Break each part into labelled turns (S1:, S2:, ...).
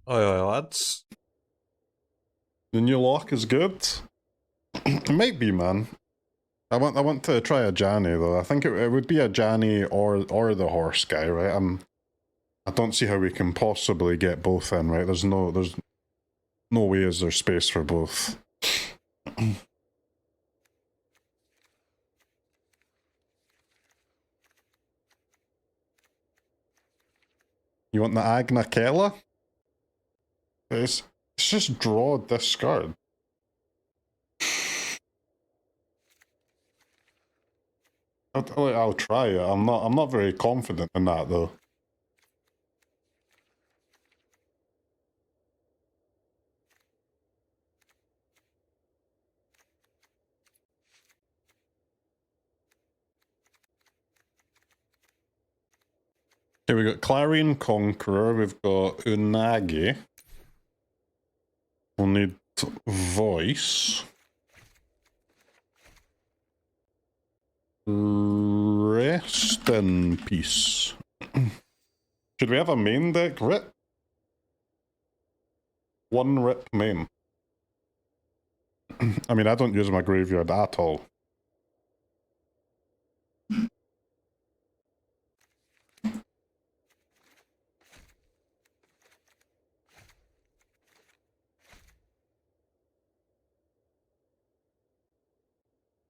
S1: Aye, lads.
S2: The new lock is good. It might be, man. I want to try Ajani though. I think it would be Ajani or the horse guy, right? I don't see how we can possibly get both in, right? There's no way is there space for both. You want the Agna Qel'a? It's just draw discard. I'll try it. I'm not very confident in that though. Okay, we've got Clarion Conqueror, we've got Unagi. We'll need voice. Rest in peace. Should we have a main deck? Rip? One rip main. I mean, I don't use my graveyard at all.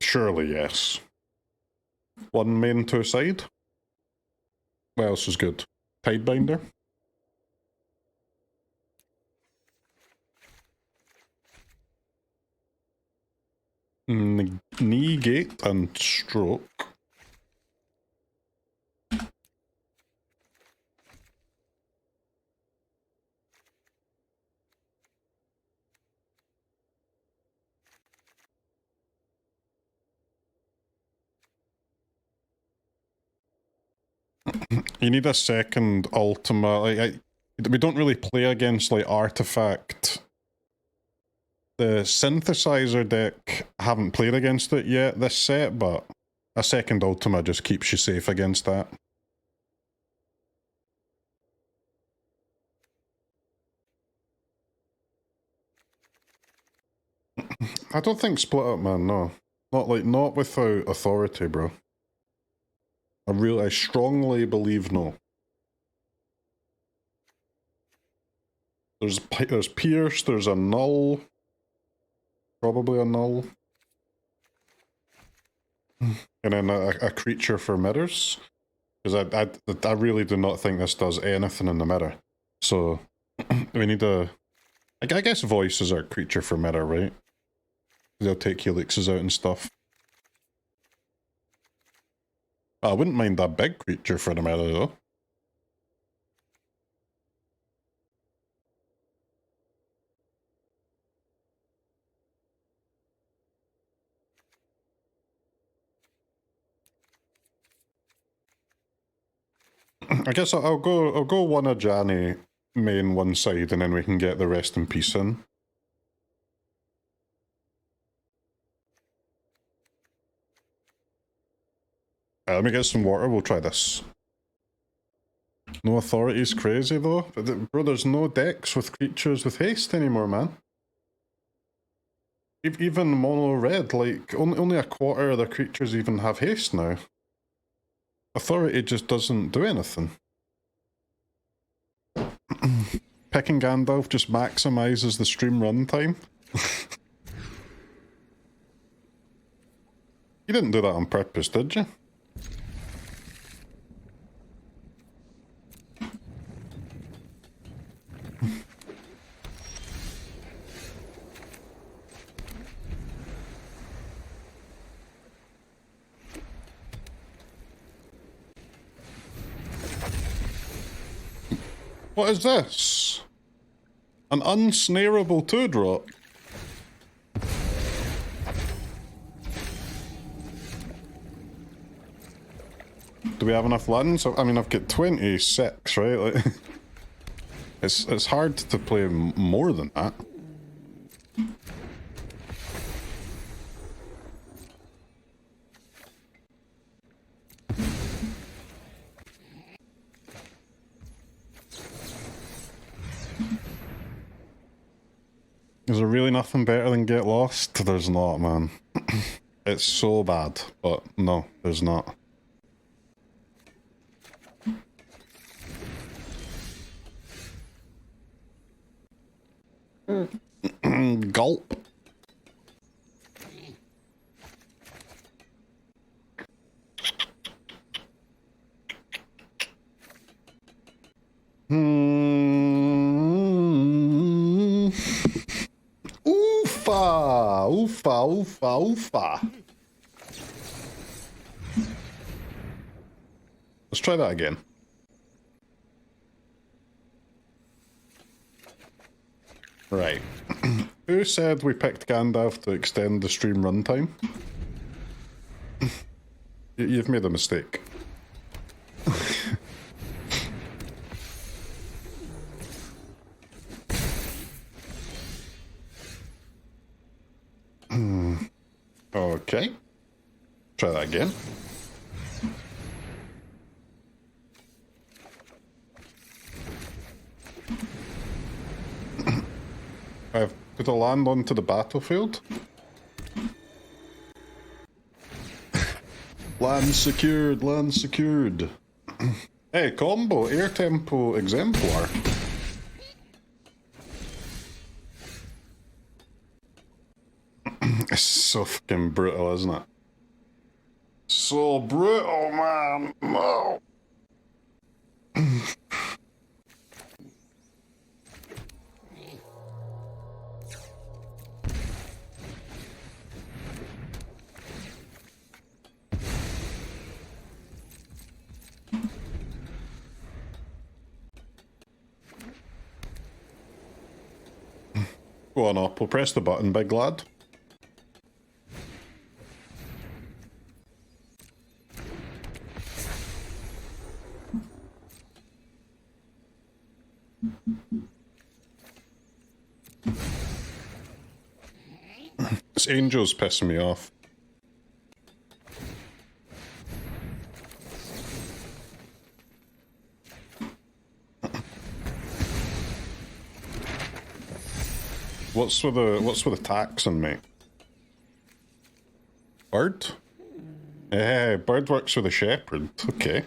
S2: Surely, yes. One main, two side. What else is good? Tidebinder. Negate and Stroke. You need a second Ultima. Like, we don't really play against like Artifact. The synthesizer deck, I haven't played against it yet this set, but a second Ultima just keeps you safe against that. I don't think split up, man, no. Not without authority, bro. I strongly believe no. There's Pierce, there's Annul. Probably Annul. And then a creature for mirrors. Because I really do not think this does anything in the mirror. So, we need a... I guess voice is our creature for mirror, right? They'll take helixes out and stuff. I wouldn't mind that big creature for the mirror, though. I guess I'll go one Ajani main one side, and then we can get the rest in peace in. Let me get some water, we'll try this. No authority's crazy though. Bro, there's no decks with creatures with haste anymore, man. Even mono red, like, only a quarter of the creatures even have haste now. Authority just doesn't do anything. Picking Gandalf just maximizes the stream runtime. You didn't do that on purpose, did you? What is this? An unsnareable 2-drop. Do we have enough lands? I mean, I've got 26, right? Like, it's hard to play more than that. really nothing better than Get Lost? There's not, man. It's so bad, but no, there's not. Gulp. Oofa! Oofa, oofa, oofa. Let's try that again. Right. Who said we picked Gandalf to extend the stream runtime? You've made a mistake. Okay. Try that again. I've put a land onto the battlefield. Land secured, land secured. Hey, combo, air tempo exemplar. It's so fucking brutal, isn't it? So brutal, man. No. Go on up, we'll press the button, big lad. This angel's pissing me off. What's with the tax on me? Bird? Yeah, bird works with a shepherd. Okay.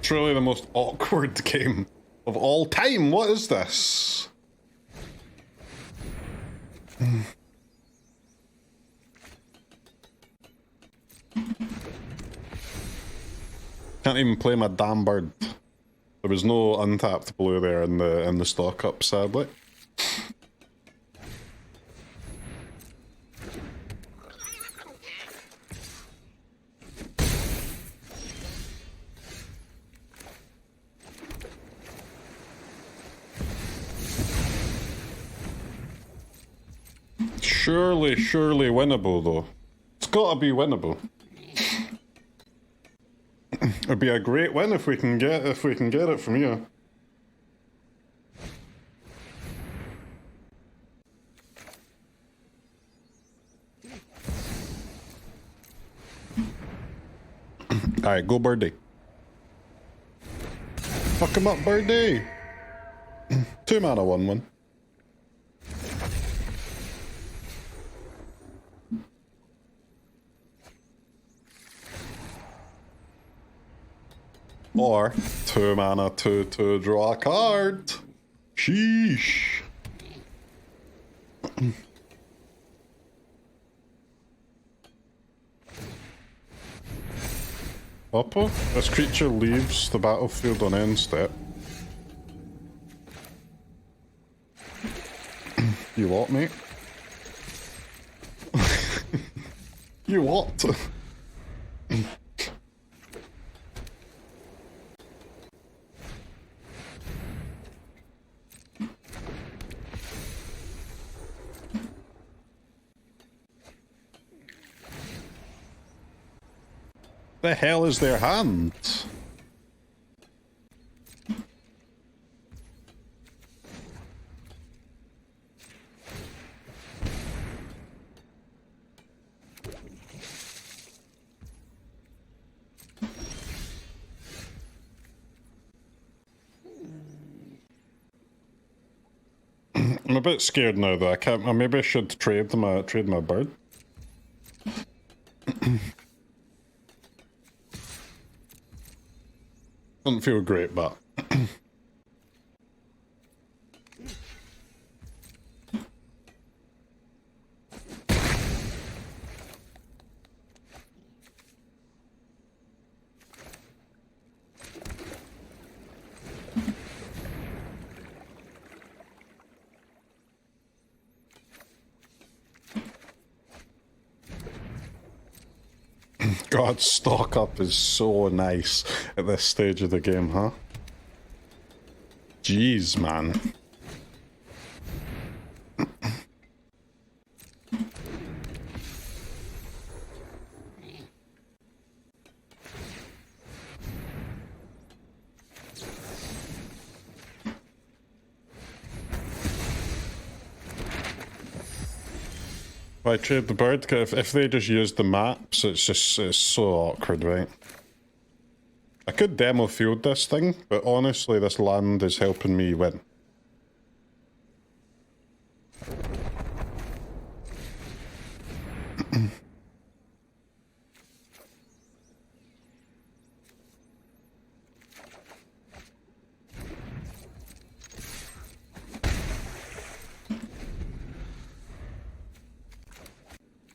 S2: Truly the most awkward game of all time. What is this? Can't even play my damn bird. There was no untapped blue there in the stock up, sadly. Surely winnable though. It's gotta be winnable. It'd be a great win if we can get it from here. Alright, go birdie. Fuck him up, birdie! 2 mana, 1/1. Or 2 mana, 2/2, draw a card. Sheesh. Oppo, this creature leaves the battlefield on end step. You what, mate? You what? The hell is their hand? I'm a bit scared now though. I maybe should trade my bird. Doesn't feel great, but God, stock up is so nice at this stage of the game, huh? Jeez, man. I trade the bird, if they just use the maps, it's so awkward, right? I could demo field this thing, but honestly this land is helping me win.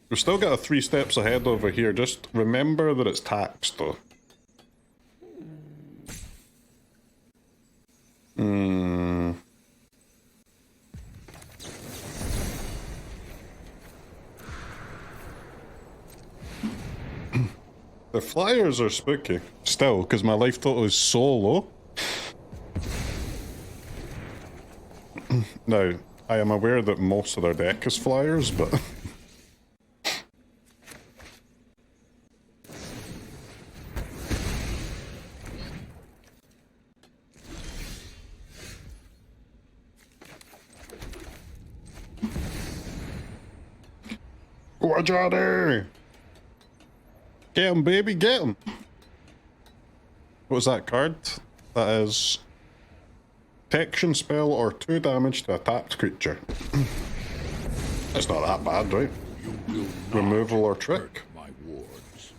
S2: We've still got a 3 steps ahead over here, just remember that it's taxed though. The flyers are spooky, still, because my life total is so low. Now, I am aware that most of their deck is flyers, but... Go Ajani! Get him, baby, get him! What was that card? That is... protection spell or 2 damage to a tapped creature. It's not that bad, right? Removal or trick?
S1: My wards.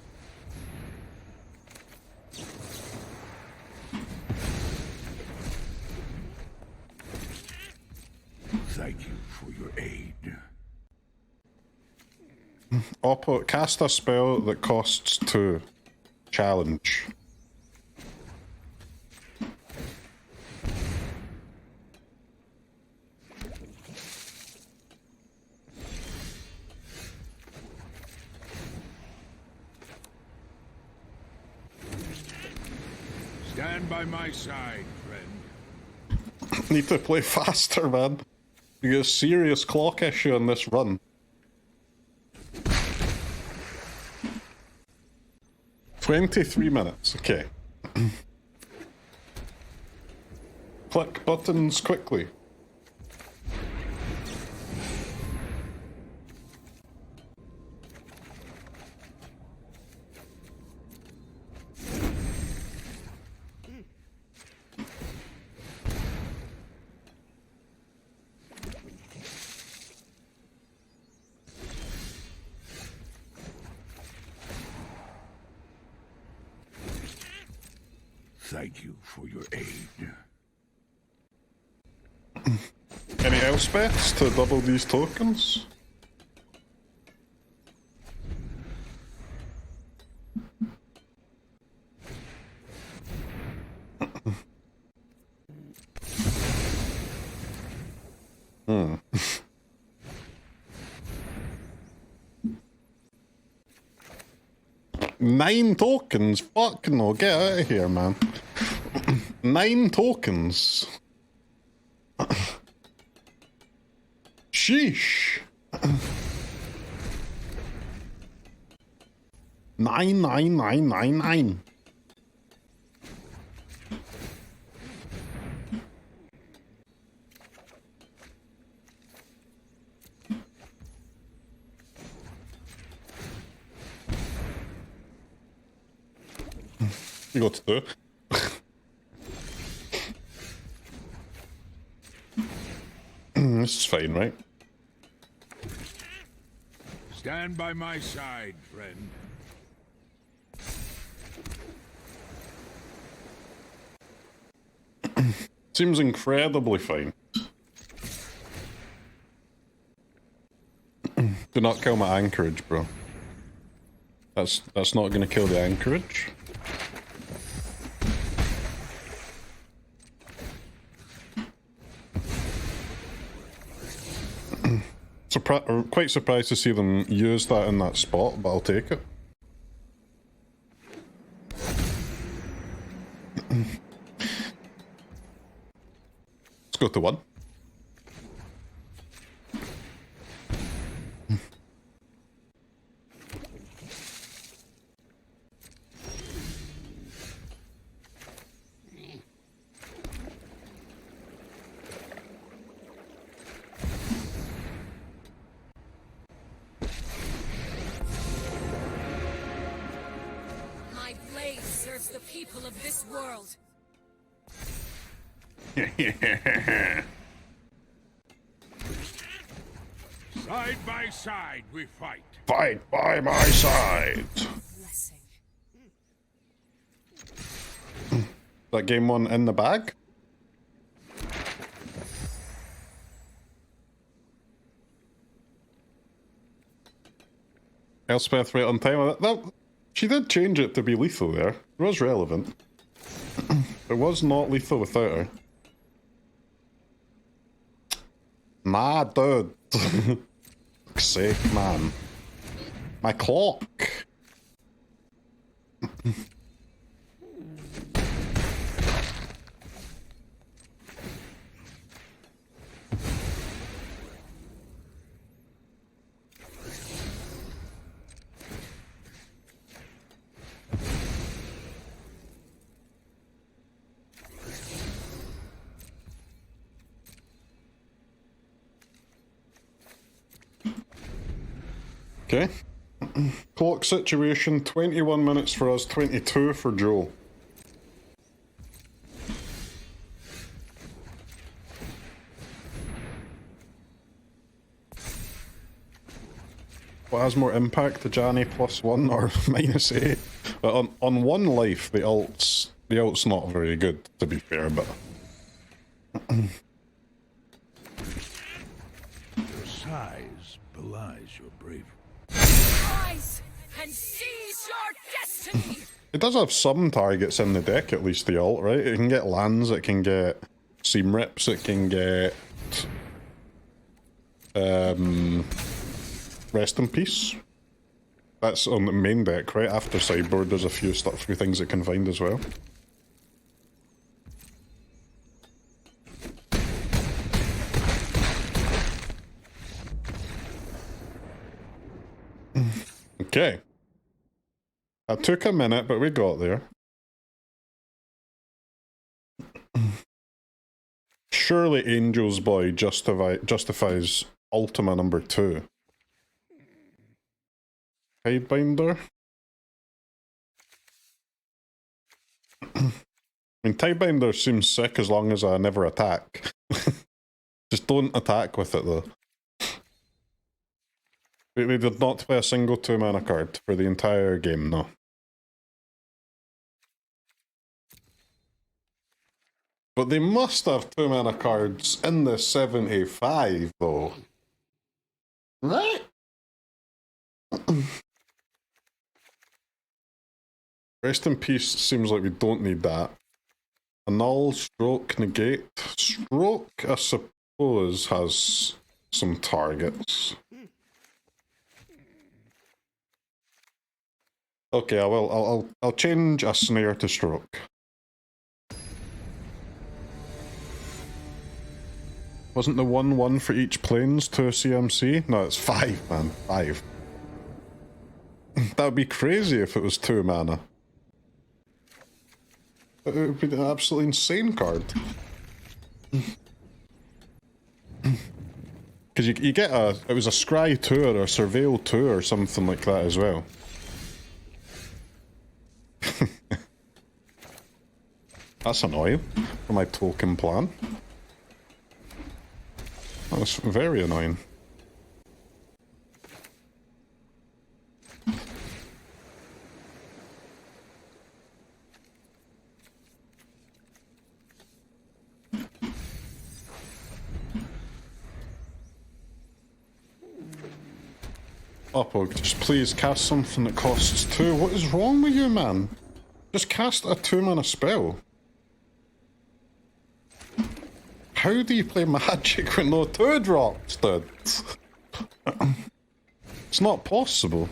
S1: Thank you for your aid.
S2: Cast a spell that costs 2. Challenge.
S1: Stand by my side, friend.
S2: Need to play faster, man. You get a serious clock issue on this run. 23 minutes, okay. Click buttons quickly.
S1: Thank you for your aid.
S2: Any Elspeths to double these tokens? Hmm. 9 tokens? Fuck no, get out of here, man. 9 tokens. Sheesh. 9. You got to do. This is fine, right?
S1: Stand by my side, friend.
S2: Seems incredibly fine. Do not kill my anchorage, bro. That's not gonna kill the anchorage. Quite surprised to see them use that in that spot, but I'll take it. Let's go to 1.
S3: The people of this world.
S1: Side by side we fight.
S2: Fight by my side.
S3: Blessing.
S2: That game one in the bag? Elspeth right on time. She did change it to be lethal there. It was relevant. It was not lethal without her. Nah, dude. Fuck's sake, man. My clock. Okay. Clock situation, 21 minutes for us, 22 for Joe. What has more impact, Ajani +1 or -8? But on 1 life, the ult's not very good, to be fair, but...
S1: Your size belies your bravery.
S3: Rise and seize your destiny.
S2: It does have some targets in the deck, at least the ult, right? It can get lands, it can get seam rips, it can get Rest in Peace. That's on the main deck, right? After sideboard, there's a few things it can find as well. Okay. That took a minute, but we got there. Surely Angel's Boy justifies Ultima number 2. Tidebinder? I mean, Tidebinder seems sick as long as I never attack. Just don't attack with it, though. They did not play a single 2-mana card for the entire game, no. But they must have 2-mana cards in the 75, though. Right? Rest in Peace seems like we don't need that. Annul, Stroke, Negate. Stroke, I suppose, has some targets. Okay, I'll change a Snare to Stroke. Wasn't the 1/1 for each planes to CMC? No, it's 5, man. 5. That would be crazy if it was 2 mana. It would be an absolutely insane card. Because you get it was a Scry 2 or a Surveil 2 or something like that as well. That's annoying for my token plan. That's very annoying. Upog, just please cast something that costs 2. What is wrong with you, man? Just cast a 2-mana spell. How do you play Magic with no 2-drops, dude? It's not possible.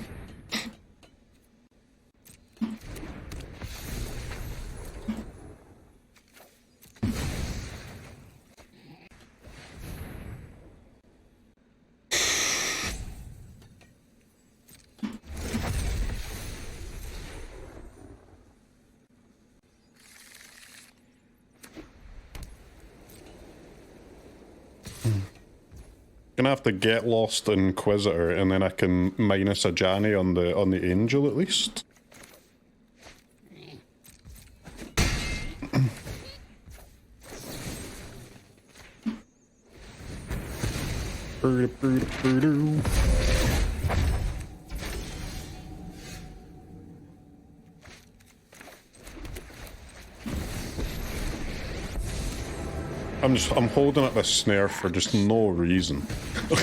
S2: Gonna have to get lost Inquisitor, and then I can minus Ajani on the Angel at least. I'm holding up this snare for just no reason.
S1: I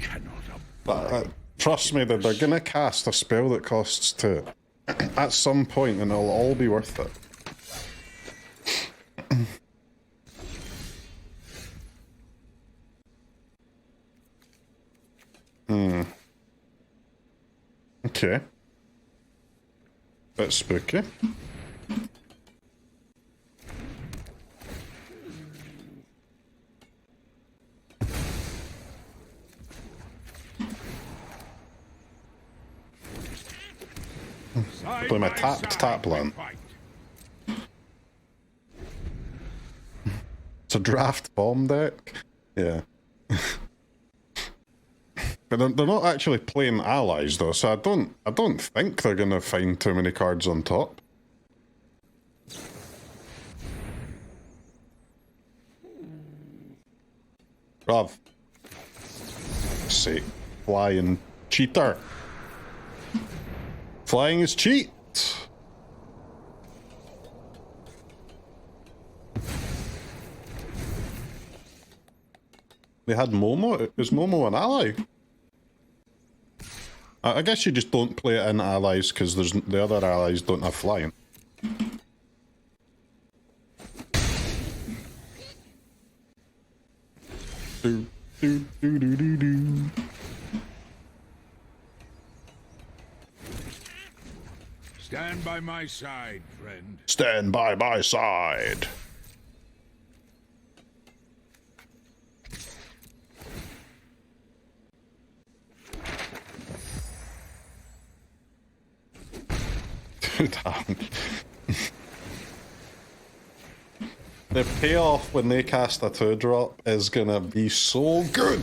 S1: cannot
S2: Trust me that they're gonna cast a spell that costs 2 at some point, and it'll all be worth it. Okay. Bit spooky. Play my tap land. It's a draft bomb deck. Yeah. But they're not actually playing allies though, so I don't think they're gonna find too many cards on top. Bruv. Say, flying cheater. Flying is cheat. They had Momo. Is Momo an ally? I guess you just don't play it in allies because the other allies don't have flying. Do do do do do do.
S1: Stand by my side, friend.
S2: Stand by my side. The payoff when they cast a 2-drop is gonna be so good.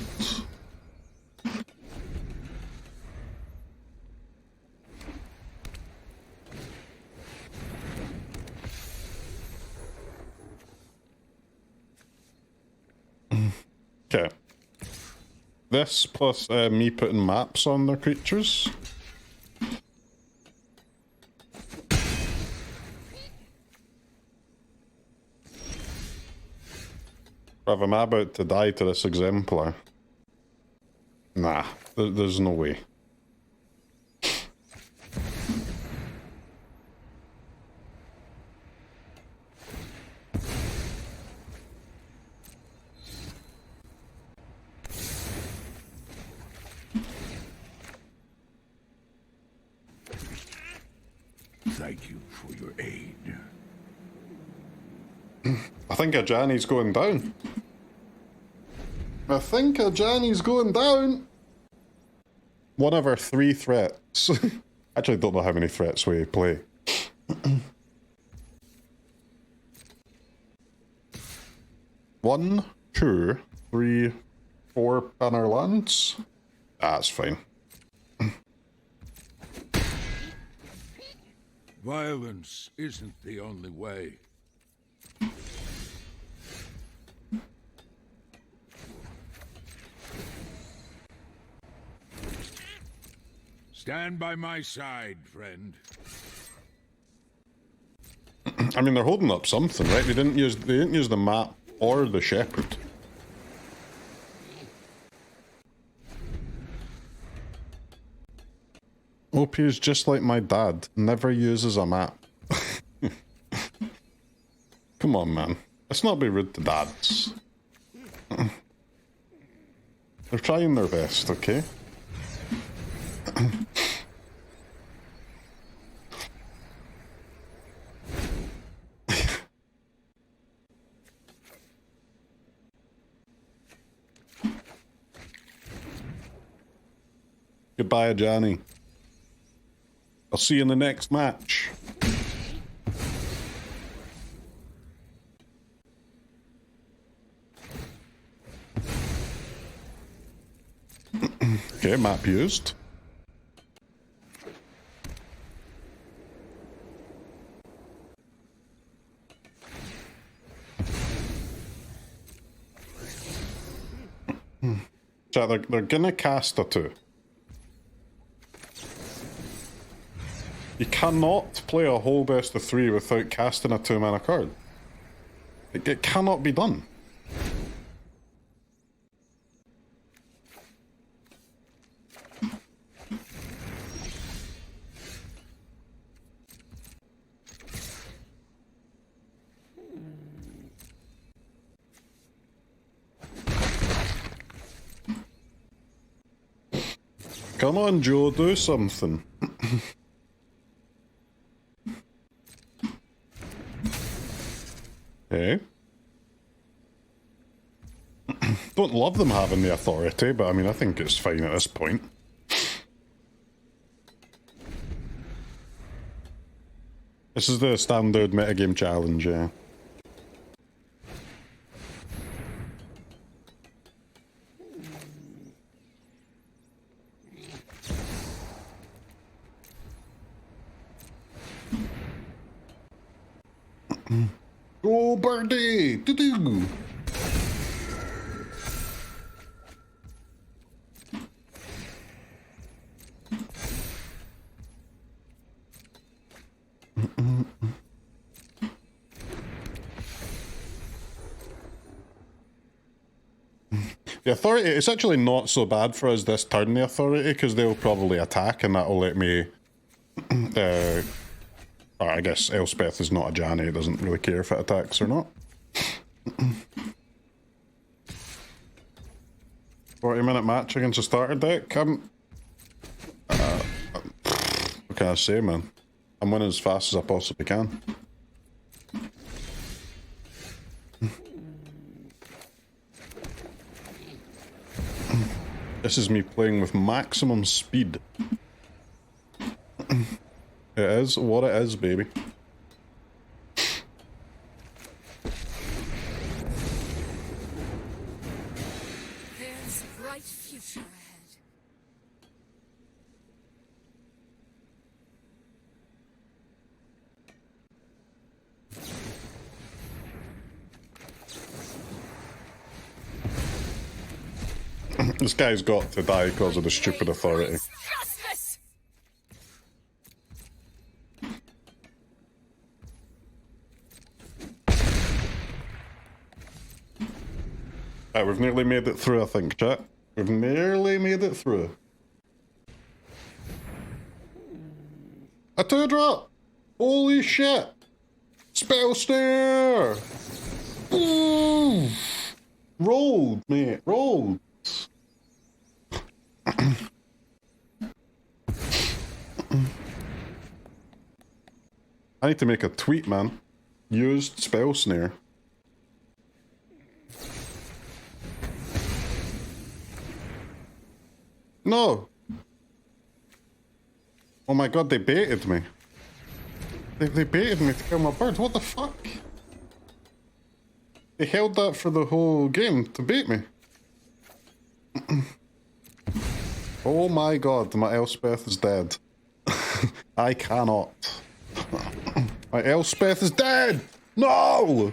S2: Okay. This plus me putting maps on their creatures. Bruv, am I about to die to this exemplar? Nah, there's no way.
S1: Thank you for your aid.
S2: I think Ajani's going down. I think Ajani's going down. One of our 3 threats. Actually, don't know how many threats we play. 1, 2, 3, 4 banner lands. That's fine.
S1: Violence isn't the only way. Stand by my side, friend.
S2: I mean, they're holding up something, right? They didn't use the map or the shepherd. OP is just like my dad, never uses a map. Come on, man. Let's not be rude to dads. They're trying their best, okay? Goodbye, Ajani. I'll see you in the next match. Okay, map used. So they're gonna cast a 2. You cannot play a whole best of 3 without casting a 2-mana card. It cannot be done. Come on, Joe, do something. Okay. Don't love them having the authority, but I mean, I think it's fine at this point. This is the standard metagame challenge, yeah. Go birdie! Doo-doo! The authority, it's actually not so bad for us this turn, the authority, because they'll probably attack and that'll let me I guess Elspeth is not Ajani, it doesn't really care if it attacks or not. 40-minute match against a starter deck? What can I say, man? I'm winning as fast as I possibly can. This is me playing with maximum speed. It is what it is, baby.
S3: There's a bright future ahead.
S2: This guy's got to die because of the stupid authority.
S3: Justice!
S2: Right, we've nearly made it through, I think, chat. We've nearly made it through. A 2-drop! Holy shit! Spell Snare! Ooh! Rolled, mate, rolled. I need to make a tweet, man. Used Spell Snare. No! Oh my god, they baited me. They baited me to kill my bird. What the fuck? They held that for the whole game to bait me. Oh my god, my Elspeth is dead. I cannot. My Elspeth is dead! No!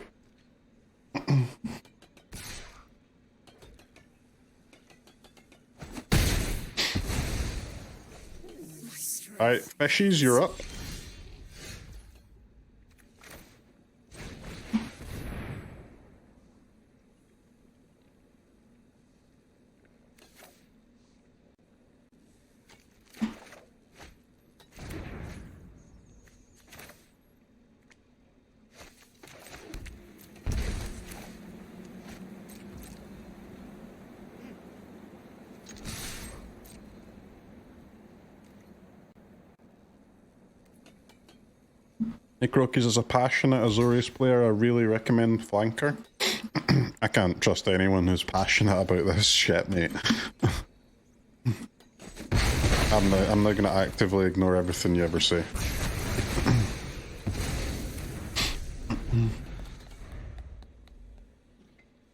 S2: Alright, fishies, you're up. Crokeyz is a passionate Azorius player. I really recommend Flanker. I can't trust anyone who's passionate about this shit, mate. I'm not gonna actively ignore everything you ever say.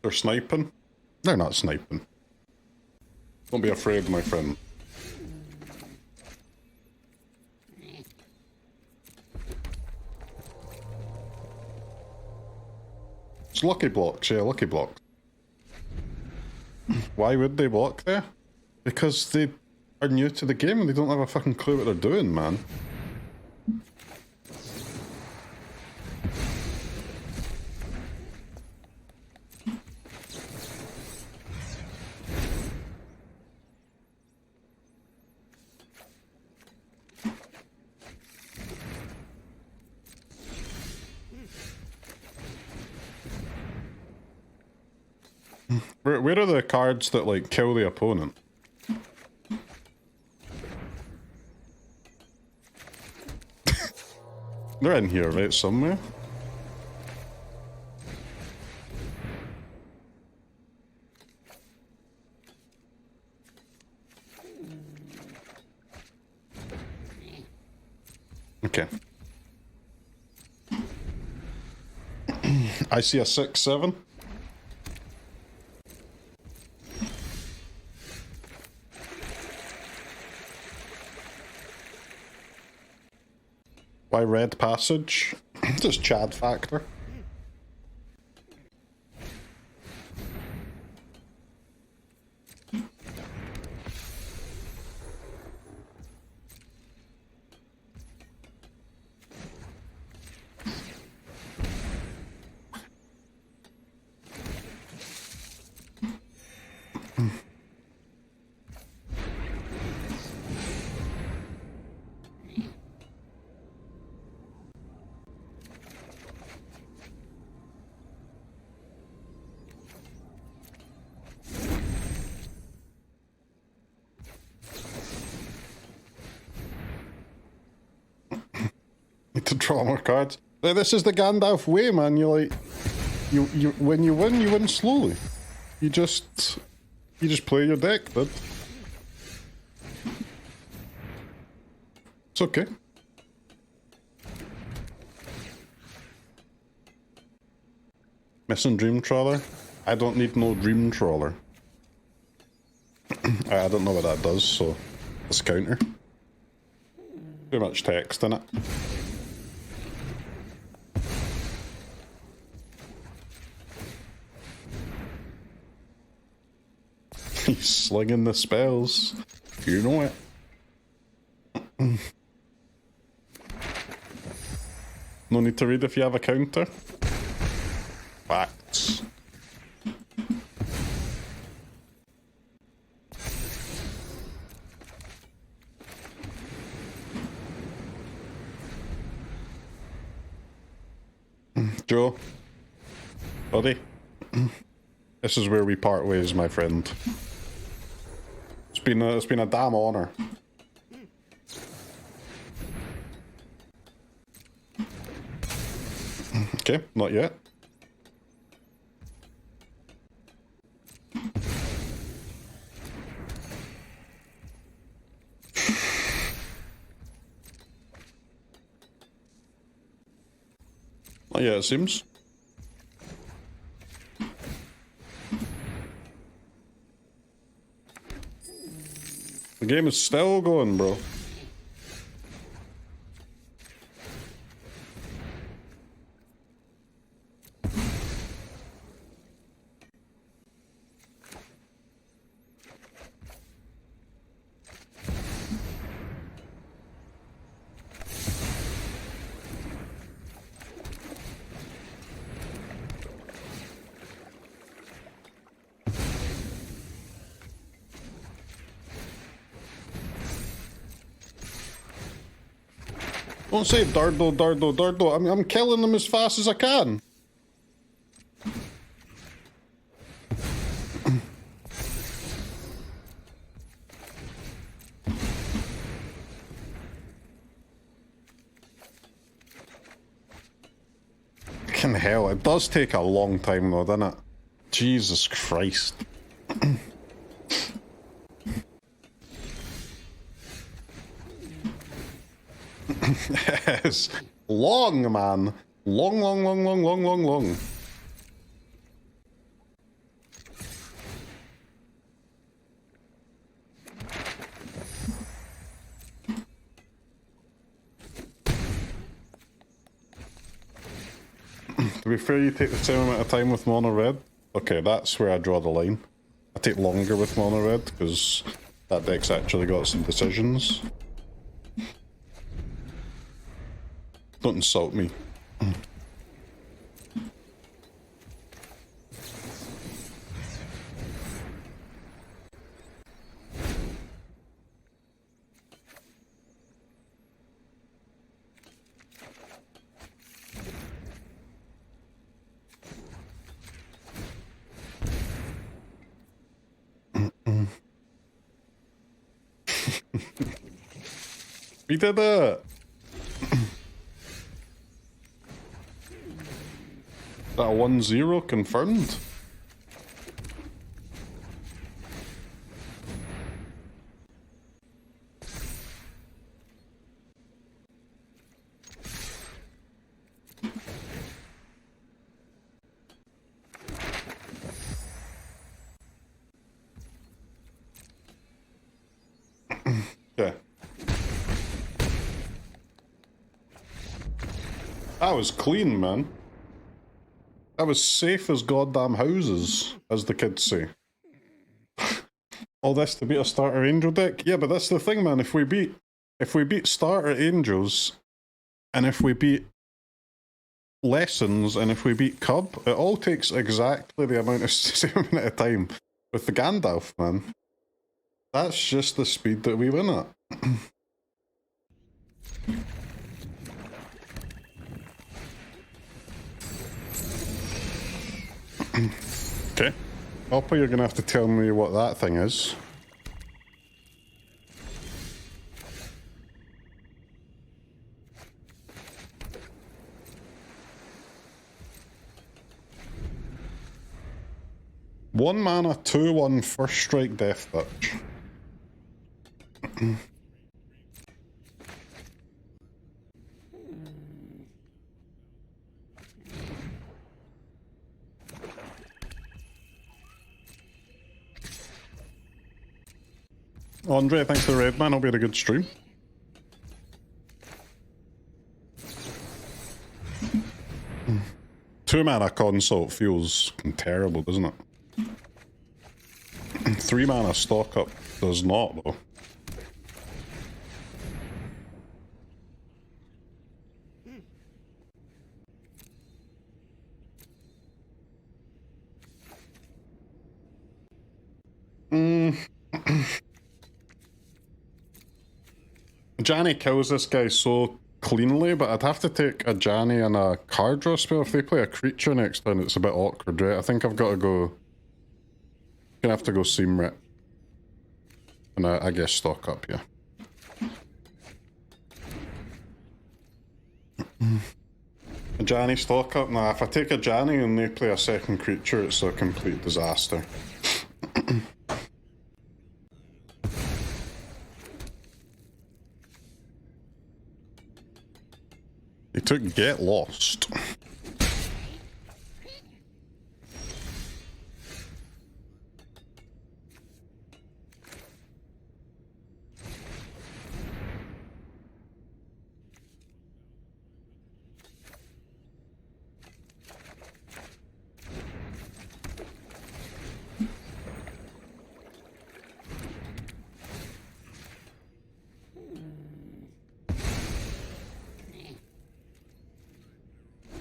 S2: They're sniping? They're not sniping. Don't be afraid, my friend. It's lucky blocks, yeah, lucky blocks. Why would they block there? Because they are new to the game and they don't have a fucking clue what they're doing, man. Where are the cards that, like, kill the opponent? They're in here, right, somewhere? Okay. I see a 6/7. Why red passage? Just Chad factor. To draw more cards. Like, this is the Gandalf way, man. You like, you when you win slowly. You just play your deck, dude. It's okay. Missing Dream Trawler? I don't need no Dream Trawler. I don't know what that does, so let's counter. Too much text in it. He's slinging the spells. You know it. No need to read if you have a counter. Facts. Joe. Buddy. This is where we part ways, my friend. It's been a damn honor. Okay, not yet. Not yet, it seems. The game is still going, bro. Don't say Dardo, Dardo, Dardo. I'm killing them as fast as I can. Fucking hell, it does take a long time though, doesn't it? Jesus Christ. Yes. Long, man. Long, long, long, long, long, long, long. To be fair, you take the same amount of time with mono red. Okay, that's where I draw the line. I take longer with mono red because that deck's actually got some decisions. Don't insult me. We did it! That 1-0 confirmed. Okay. That was clean, man. That was safe as goddamn houses, as the kids say. All this to beat a starter angel deck? Yeah, but that's the thing, man. If we beat starter angels, and if we beat lessons, and if we beat Cub, it all takes exactly the amount of same amount of time with the Gandalf, man. That's just the speed that we win at. Okay. Hopper, you're gonna have to tell me what that thing is. One mana, 2/1 first strike death touch. Andre, thanks for the raid, man. Hope you had a good stream. Two mana consult feels terrible, doesn't it? 3 mana stock up does not, though. Ajani kills this guy so cleanly, but I'd have to take Ajani and a card draw spell. If they play a creature next turn, it's a bit awkward, right? I think I've got to go... Gonna have to go Seam Rip. And I guess stock up, yeah. Ajani stock up? Nah, if I take Ajani and they play a second creature, it's a complete disaster. He took Get Lost.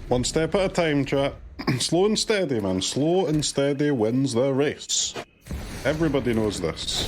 S2: One step at a time, chat. Slow and steady, man. Slow and steady wins the race. Everybody knows this.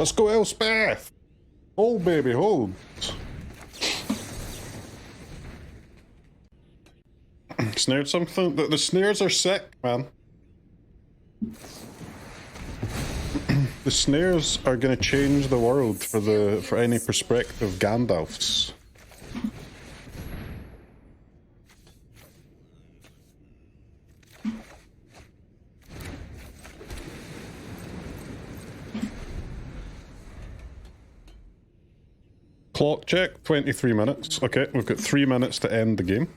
S2: Let's go, Elspeth! Hold, baby, hold. Snared something? The snares are sick, man. The snares are gonna change the world for any prospective Gandalfs. Clock check, 23 minutes. Okay, we've got 3 minutes to end the game.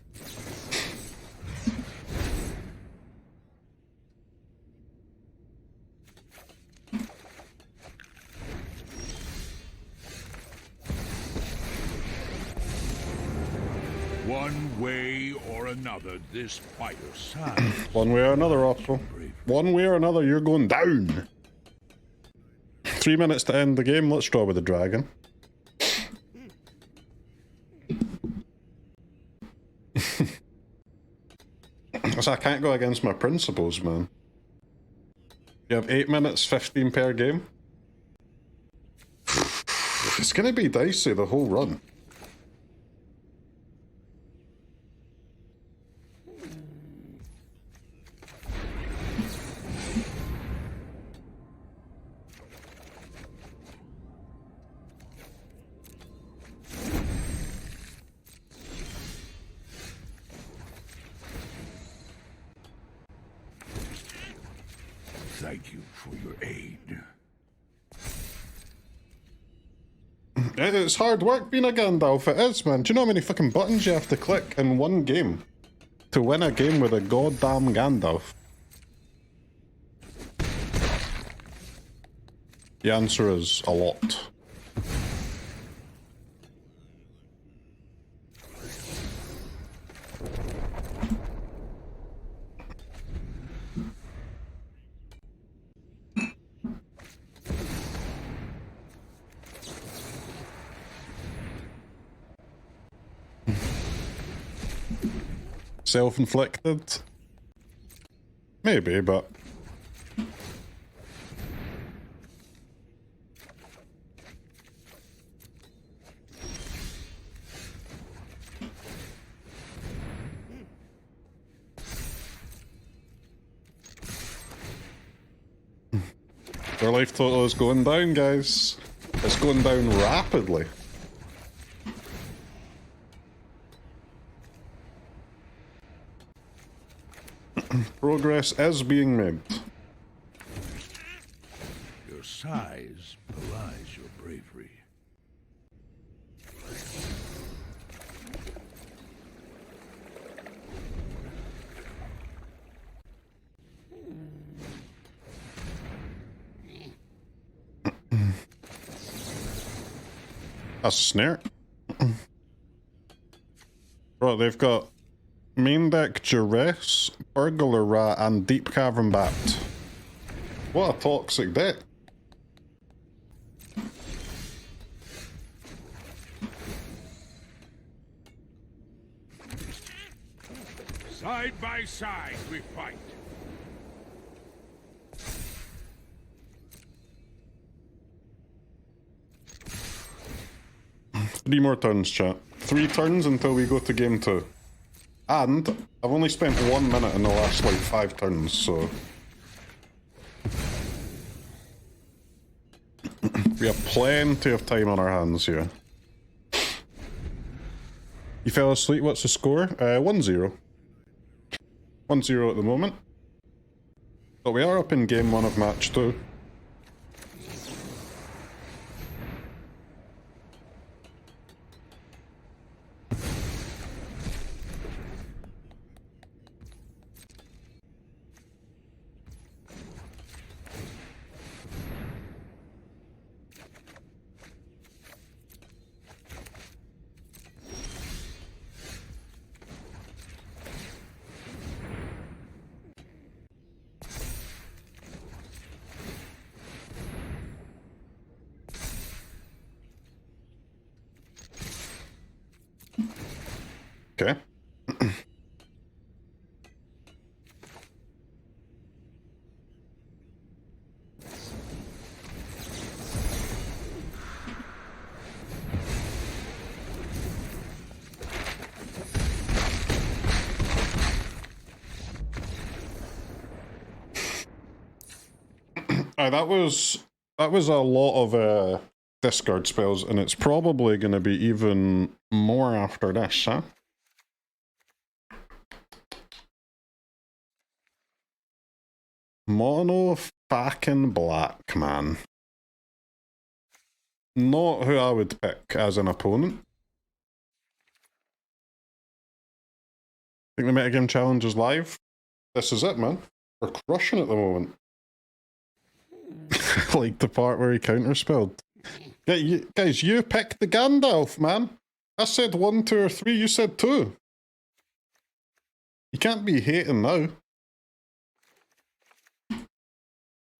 S1: One way or another, this fighter sides.
S2: One way or another, Otto. One way or another, you're going down. 3 minutes to end the game. Let's draw with the dragon. So I can't go against my principles, man. You have 8 minutes, 15 per game. It's gonna be dicey the whole run.
S1: Thank you for your aid.
S2: It's hard work being a Gandalf, it is, man. Do you know how many fucking buttons you have to click in one game to win a game with a goddamn Gandalf? The answer is a lot. Self-inflicted? Maybe, but... Their life total is going down, guys. It's going down rapidly. Progress is being made.
S1: Your size belies your bravery.
S2: A snare? Right, they've got main deck Duress, Burglar Rat, and Deep Cavern Bat. What a toxic deck.
S1: Side by side we fight.
S2: Three more turns, chat. 3 turns until we go to game 2. And I've only spent 1 minute in the last, like, 5 turns, so... we have plenty of time on our hands here. You fell asleep, what's the score? 1-0. 1-0 at the moment. But we are up in game 1 of match 2. Okay. That was a lot of discard spells, and it's probably going to be even more after this, huh? Mono fucking black, man. Not who I would pick as an opponent. Think the metagame challenge is live? This is it, man. We're crushing at the moment. Like the part where he counterspelled. Yeah, guys, you picked the Gandalf, man. I said 1, 2, or 3, you said 2. You can't be hating now.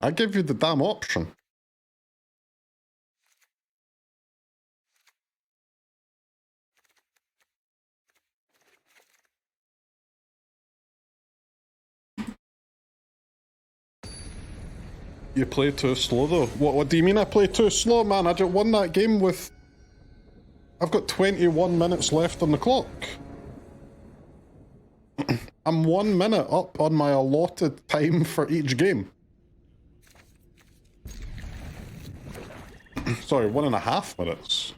S2: I give you the damn option. You play too slow though. What do you mean I play too slow, man? I just won that game with... I've got 21 minutes left on the clock. I'm 1 minute up on my allotted time for each game. Sorry, 1.5 minutes.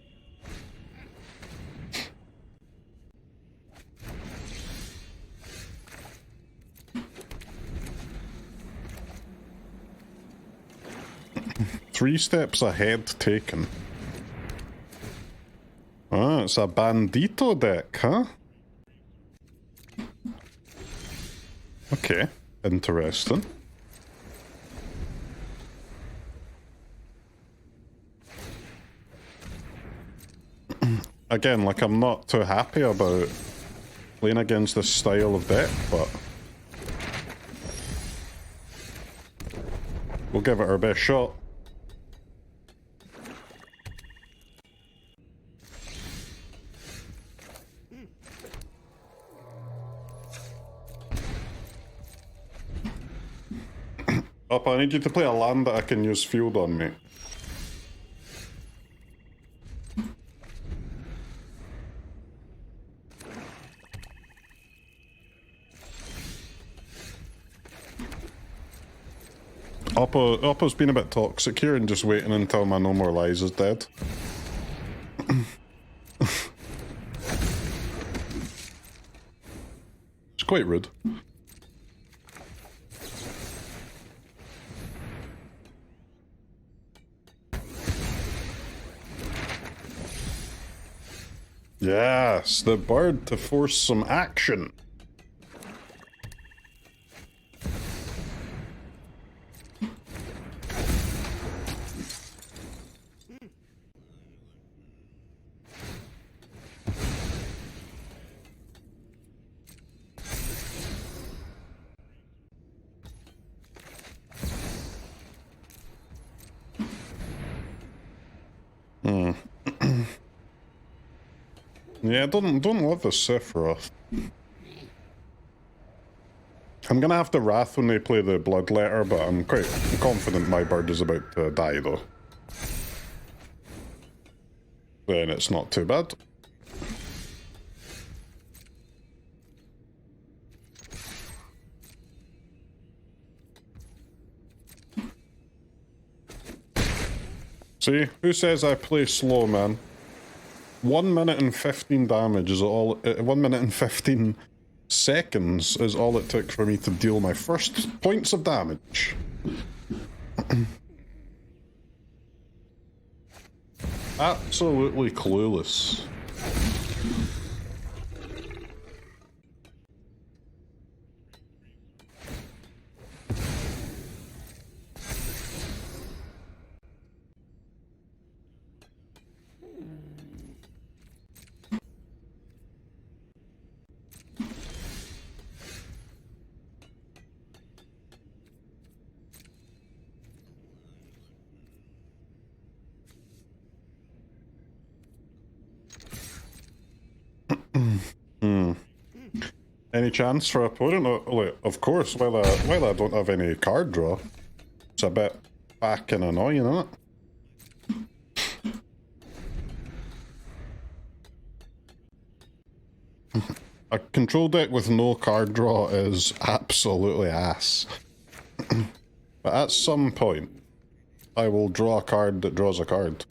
S2: Three steps ahead taken. Ah, it's a bandito deck, huh? Okay, interesting. Again, like, I'm not too happy about playing against this style of deck, but we'll give it our best shot. Up, I need you to play a land that I can use field on me. Oppo's been a bit toxic here and just waiting until my No More Lies is dead. It's quite rude. Yes, the bird to force some action. Yeah, don't love the Sephiroth. I'm gonna have to wrath when they play the Bloodletter, but I'm quite confident my bird is about to die though. Then it's not too bad. See, who says I play slow, man? 1 minute and 15 damage is all. 1 minute and 15 seconds is all it took for me to deal my first points of damage. Absolutely clueless. Any chance for opponent? Oh, of course, while I don't have any card draw. It's a bit fucking annoying, isn't it? A control deck with no card draw is absolutely ass. But at some point, I will draw a card that draws a card.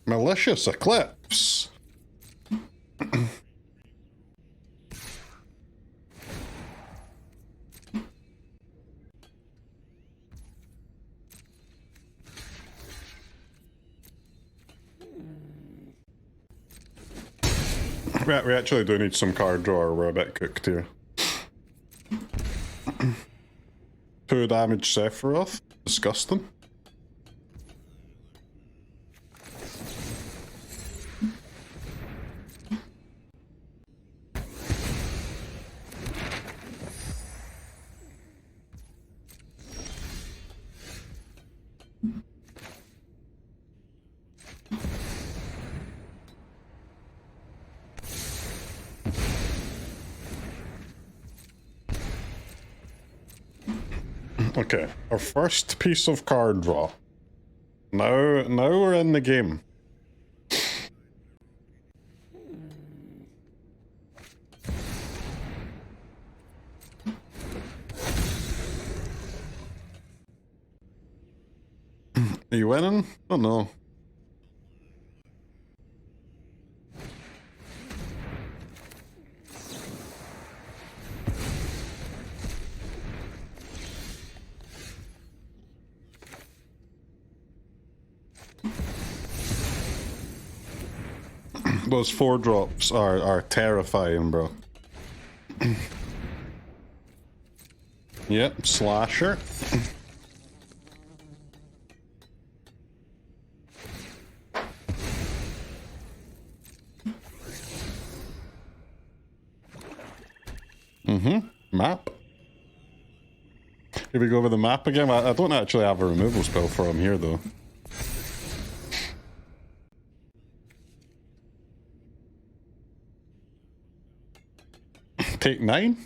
S2: Malicious Eclipse. We actually do need some card draw, we're a bit cooked here. 2 damage Sephiroth. Disgusting. Okay, our first piece of card draw. Now we're in the game. Are you winning? I don't know. Those 4-drops are terrifying, bro. Yep, slasher. Map. Here we go over the map again. I don't actually have a removal spell for him here, though. Take 9?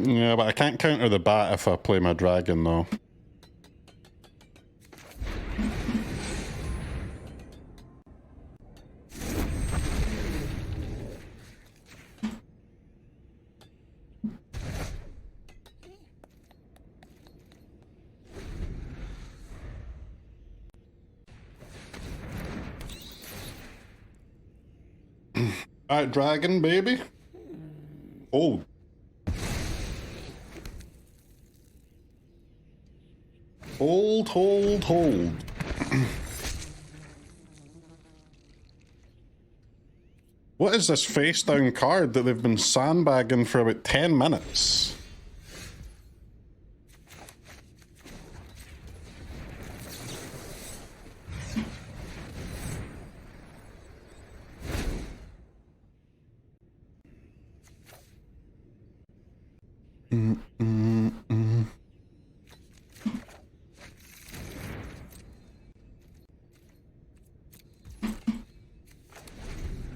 S2: Yeah, but I can't counter the bat if I play my dragon, though. Alright, dragon, baby. Oh. Hold. What is this face down card that they've been sandbagging for about 10 minutes?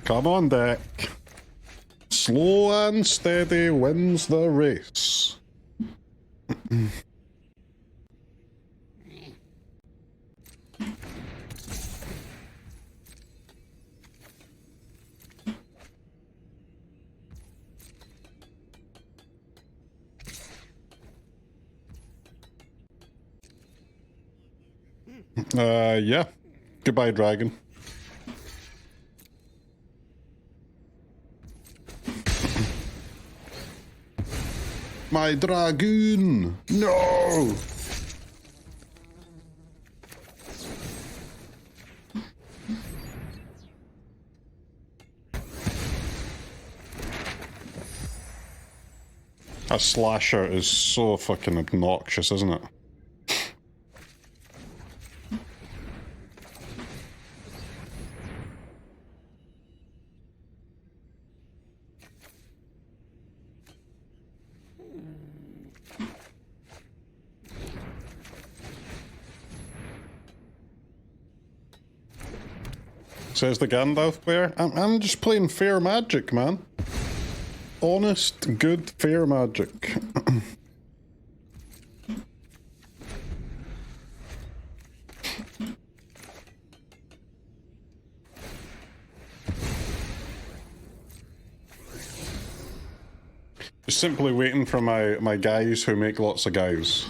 S2: Come on, Deck. Slow and steady wins the race. Yeah. Goodbye, dragon. My dragoon! No! A slasher is so fucking obnoxious, isn't it? Says the Gandalf player. I'm just playing fair magic, man. Honest, good, fair magic. Just simply waiting for my guys who make lots of guys.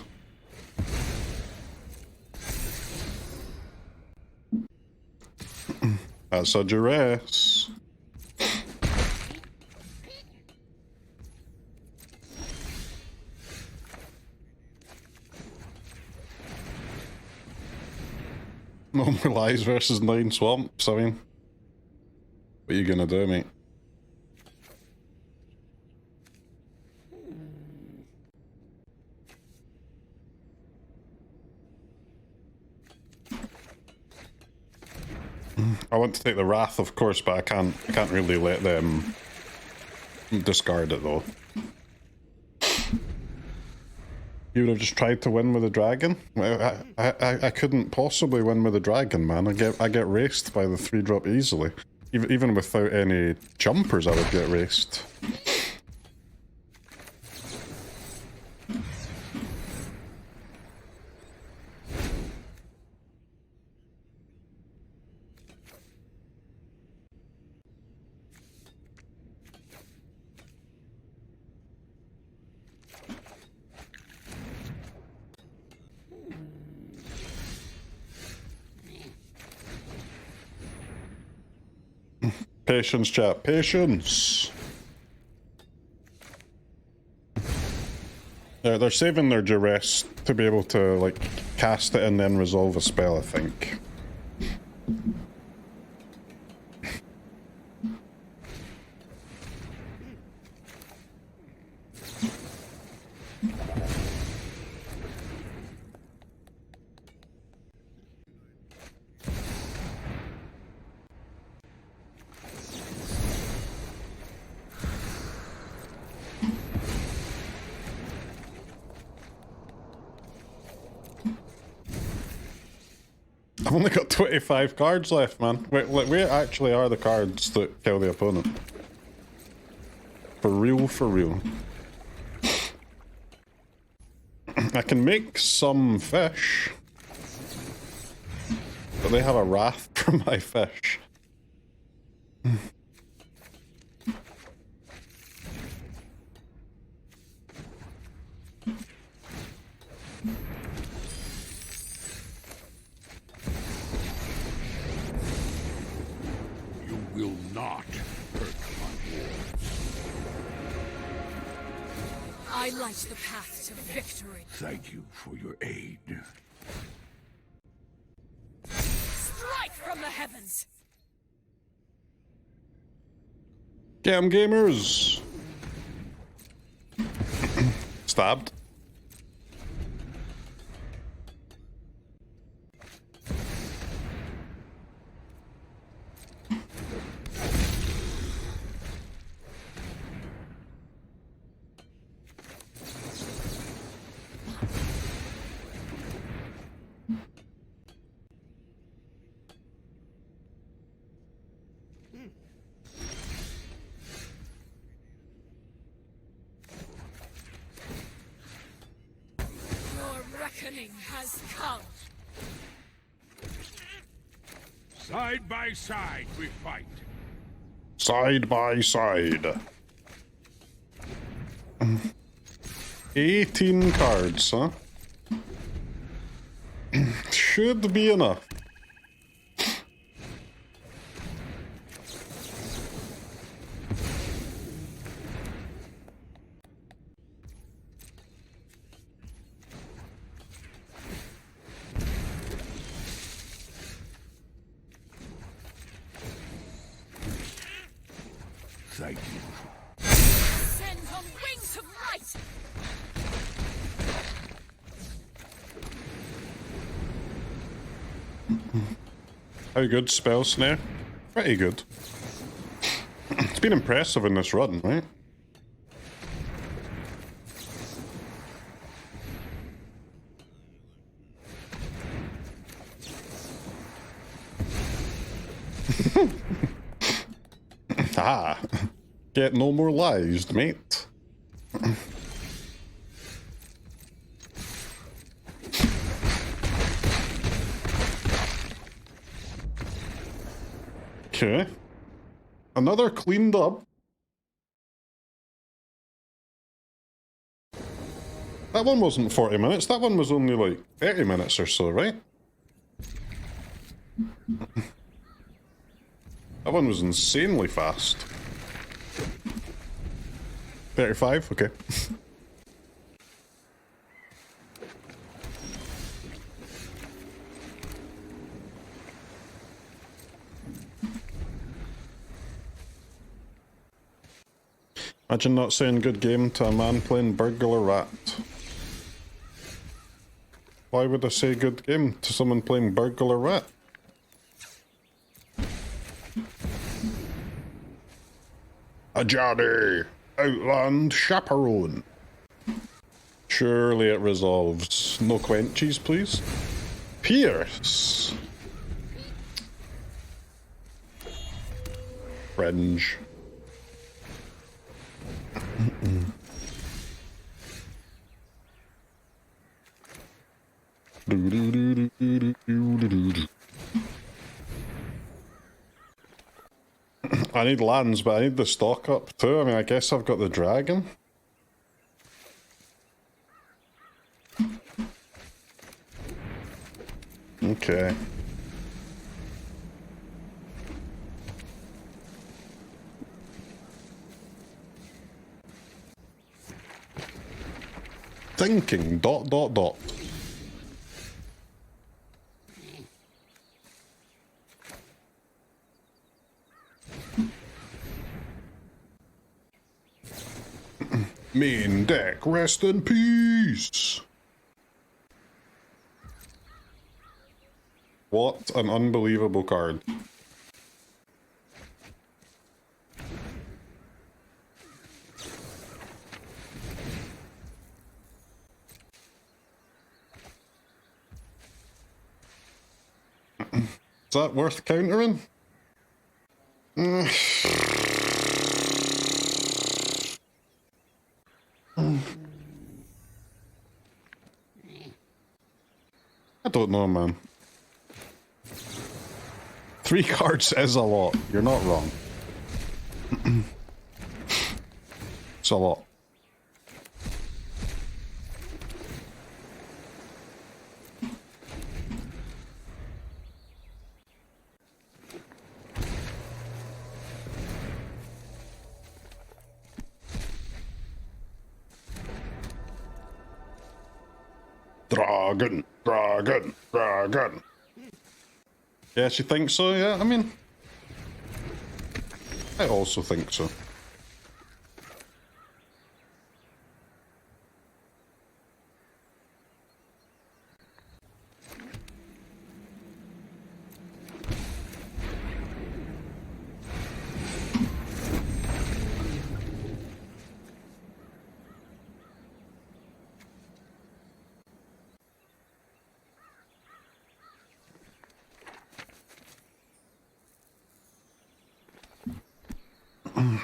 S2: That's a duress. No more lies versus 9 swamps. I mean, what are you gonna do, mate? I want to take the Wrath, of course, but I can't really let them discard it though. You would have just tried to win with a dragon? I couldn't possibly win with a dragon, man. I get raced by the 3-drop easily. Even without any jumpers, I would get raced. Patience, chat. Patience! They're saving their duress to be able to, like, cast it and then resolve a spell, I think. I've only got 25 cards left, man. We actually are the cards that kill the opponent. For real, for real. I can make some fish. But they have a wrath for my fish.
S1: Will not hurt my wards.
S3: I light the path to victory.
S1: Thank you for your aid.
S3: Strike from the heavens!
S2: Cam gamers! Stabbed.
S3: Has come.
S1: Side by side we fight.
S2: Side by side. 18 cards, huh? Should be enough.
S1: Thank you.
S3: Send on wings of light.
S2: How good, Spell Snare? Pretty good. It's been impressive in this run, right? Ah, get no more lies, mate. Okay. Another cleaned up. That one wasn't 40 minutes, that one was only like 30 minutes or so, right? That one was insanely fast. 35? Okay. Imagine not saying good game to a man playing Burglar Rat. Why would I say good game to someone playing Burglar Rat? Ajani! Outland Chaperone! Surely it resolves. No quenches, please. Pierce! Fringe. I need lands, but I need the stock up too. I mean, I guess I've got the dragon. Okay. Thinking, ... Main deck, rest in peace! What an unbelievable card. Is that worth countering? I don't know, man. 3 cards is a lot. You're not wrong. It's a lot. Dragon, dragon, dragon. Yeah, she thinks so, yeah? I mean, I also think so.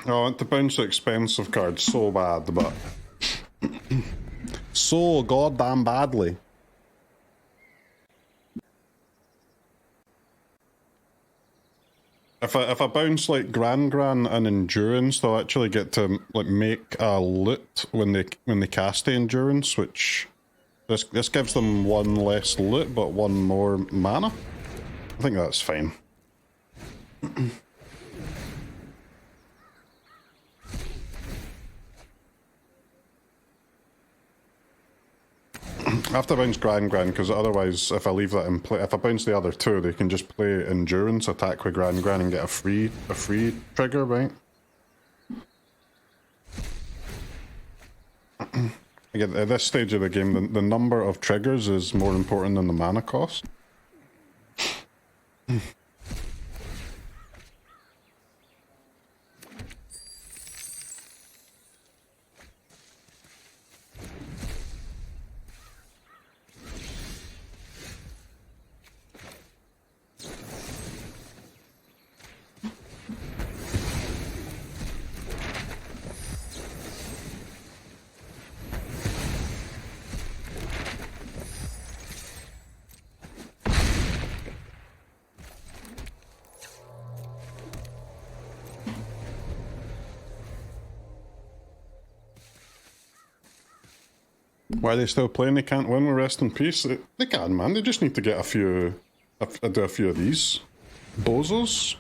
S2: I want to bounce the expensive cards so bad, but so goddamn badly. If I bounce like Gran and Endurance, they'll actually get to like make a loot when they cast the Endurance, which this gives them 1 less loot but 1 more mana. I think that's fine. I have to bounce Gran because otherwise, if I leave that in play, if I bounce the other 2, they can just play Endurance, attack with Gran and get a free trigger, right? Again, at this stage of the game, the number of triggers is more important than the mana cost. Why are they still playing? They can't win with Rest in Peace? They can, man. They just need to get a few... do a few of these. Bozos.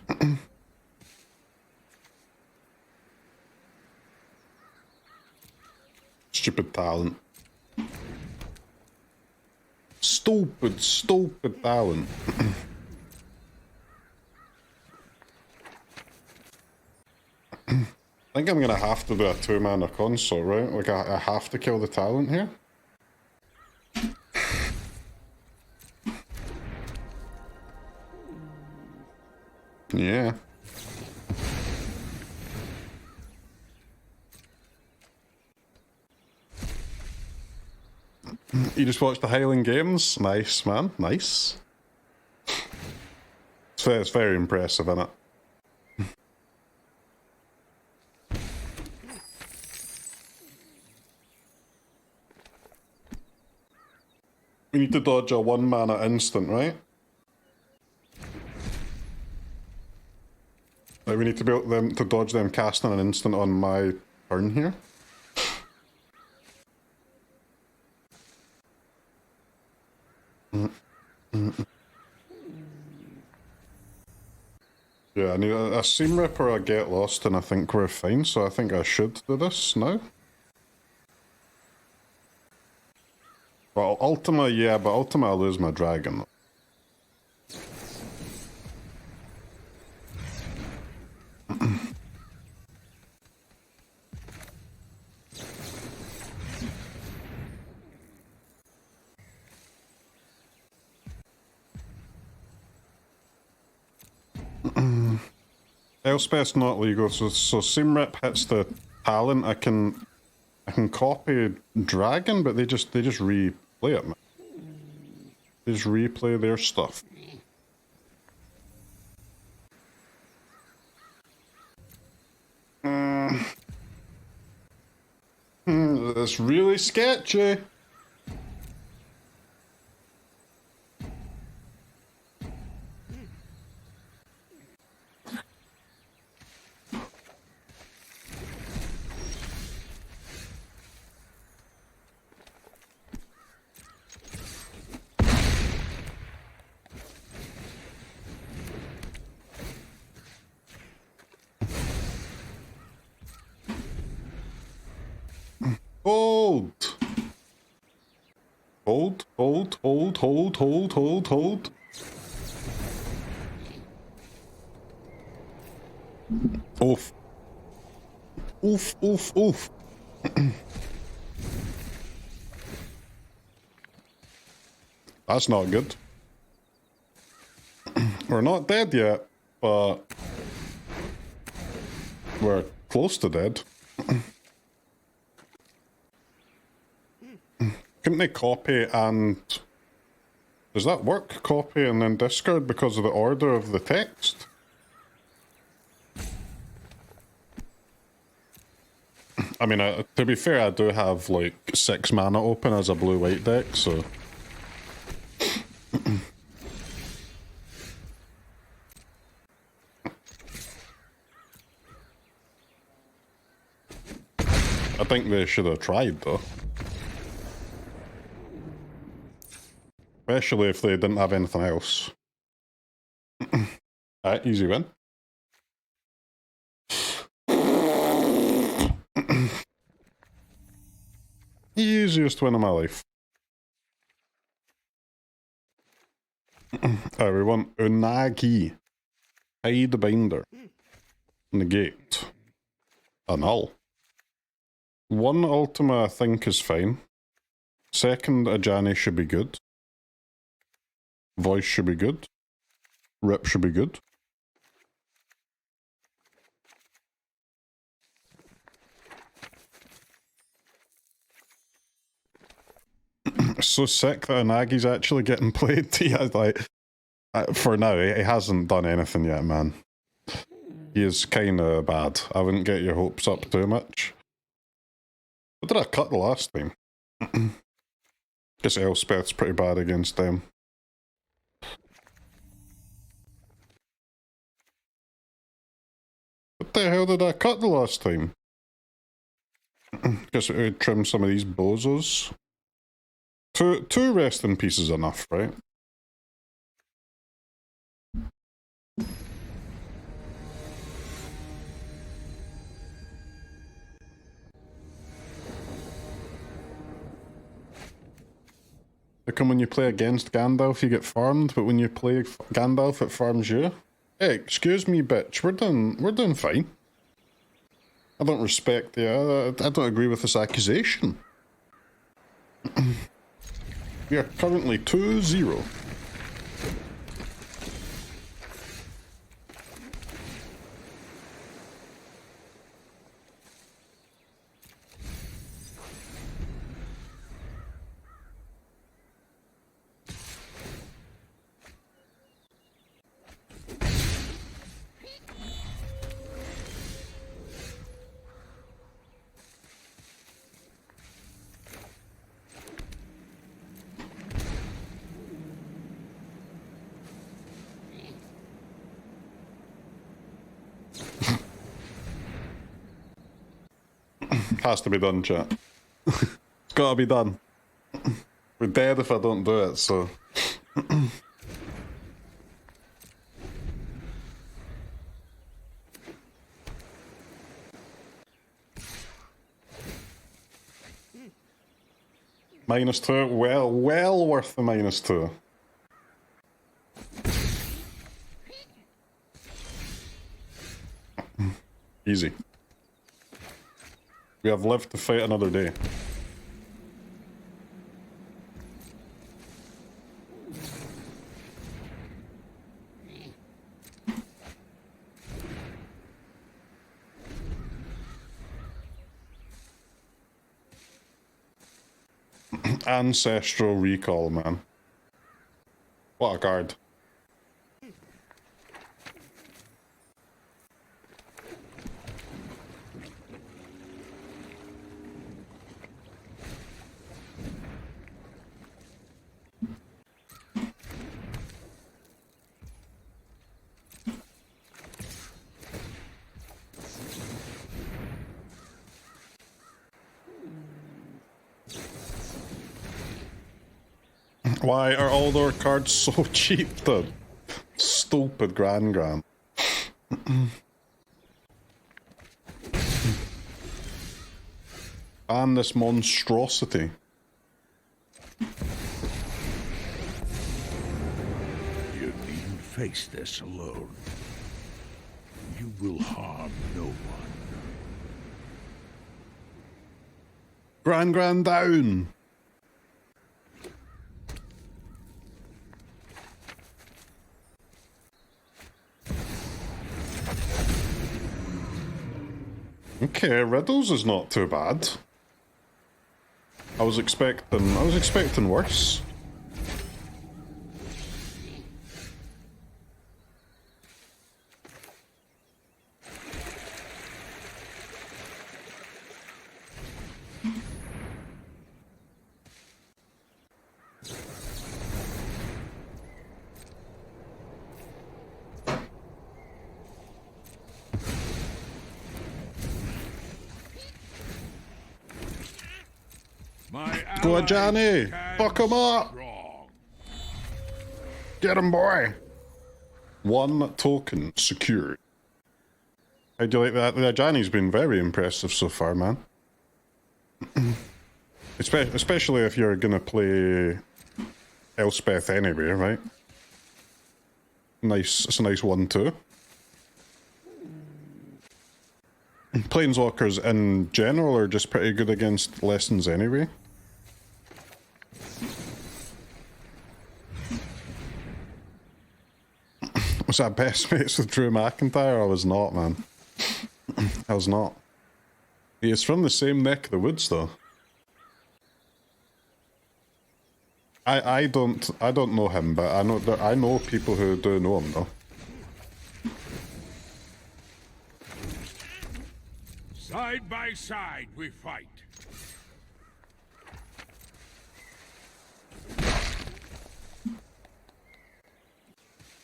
S2: Stupid talent. Stupid talent. I think I'm gonna have to do a 2-mana consort, right? Like, I have to kill the talent here. Yeah. You just watched the Highland Games? Nice, man. Nice. It's very impressive, isn't it? We need to dodge a 1-mana instant, right? Like, we need to be able to dodge them casting an instant on my turn here. Yeah, I need a Seam Rip or a Get Lost, and I think we're fine, so I think I should do this now. Well, Ultima, yeah, but Ultima I lose my dragon. Elspeth's not legal, so Seam Rip hits the talent. I can copy Dragon, but they just replay it, man. They just replay their stuff. That's really sketchy. Hold. Hold, hold, hold, hold, hold, hold, hold. Oof. Oof, oof, oof. That's not good. We're not dead yet, but we're close to dead. Couldn't they copy and... Does that work? Copy and then discard because of the order of the text? I mean, to be fair, I do have like 6 mana open as a blue-white deck, so... I think they should have tried, though. Especially if they didn't have anything else. Alright, easy win. Easiest win of my life. Alright, we want Unagi, Tidebinder, Negate, Annul. 1 Ultima I think is fine. 2nd Ajani should be good. Voice should be good. Rip should be good. So sick that Unagi's actually getting played. Yeah, like, for now, he hasn't done anything yet, man. He is kind of bad. I wouldn't get your hopes up too much. What did I cut the last time? Guess Elspeth's pretty bad against them. What the hell did I cut the last time? Guess we would trim some of these bozos. Two rest in peace is enough, right? How come when you play against Gandalf you get farmed, but when you play Gandalf it farms you? Hey, excuse me, bitch. We're doing fine. I don't respect you. I don't agree with this accusation. We are currently 2-0. Has to be done, chat. It's gotta be done. We're dead if I don't do it, so... -2? Well worth the -2. Easy. We have lived to fight another day. Ancestral Recall, man. What a card. Why are all their cards so cheap, though? Stupid Gran. And this monstrosity.
S1: You needn't face this alone. You will harm no one.
S2: Gran down! Okay, Riddles is not too bad. I was expecting worse. Go Ajani! Fuck him up!
S1: Strong.
S2: Get him, boy! 1 token secured. How do you like that? The Ajani's been very impressive so far, man. Especially if you're gonna play Elspeth anyway, right? Nice, it's a nice 1-2. Planeswalkers in general are just pretty good against lessons anyway. Was I best mates with Drew McIntyre? I was not, man. I was not. He is from the same neck of the woods, though. I don't know him, but I know people who do know him, though.
S1: Side by side we fight.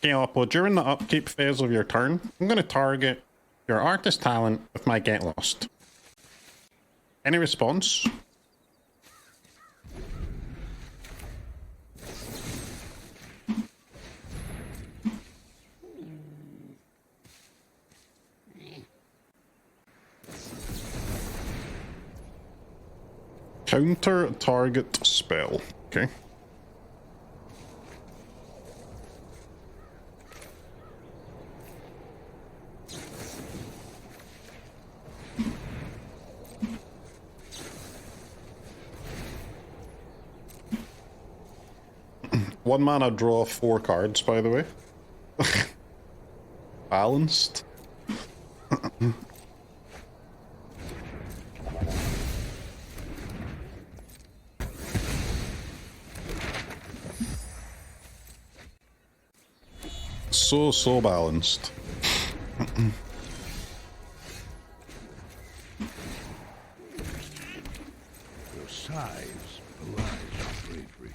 S2: Well, during the upkeep phase of your turn, I'm going to target your artist talent with my Get Lost. Any response? Counter target spell. Okay. One mana, draw 4 cards, by the way. Balanced. So balanced.
S1: Your size belies your bravery.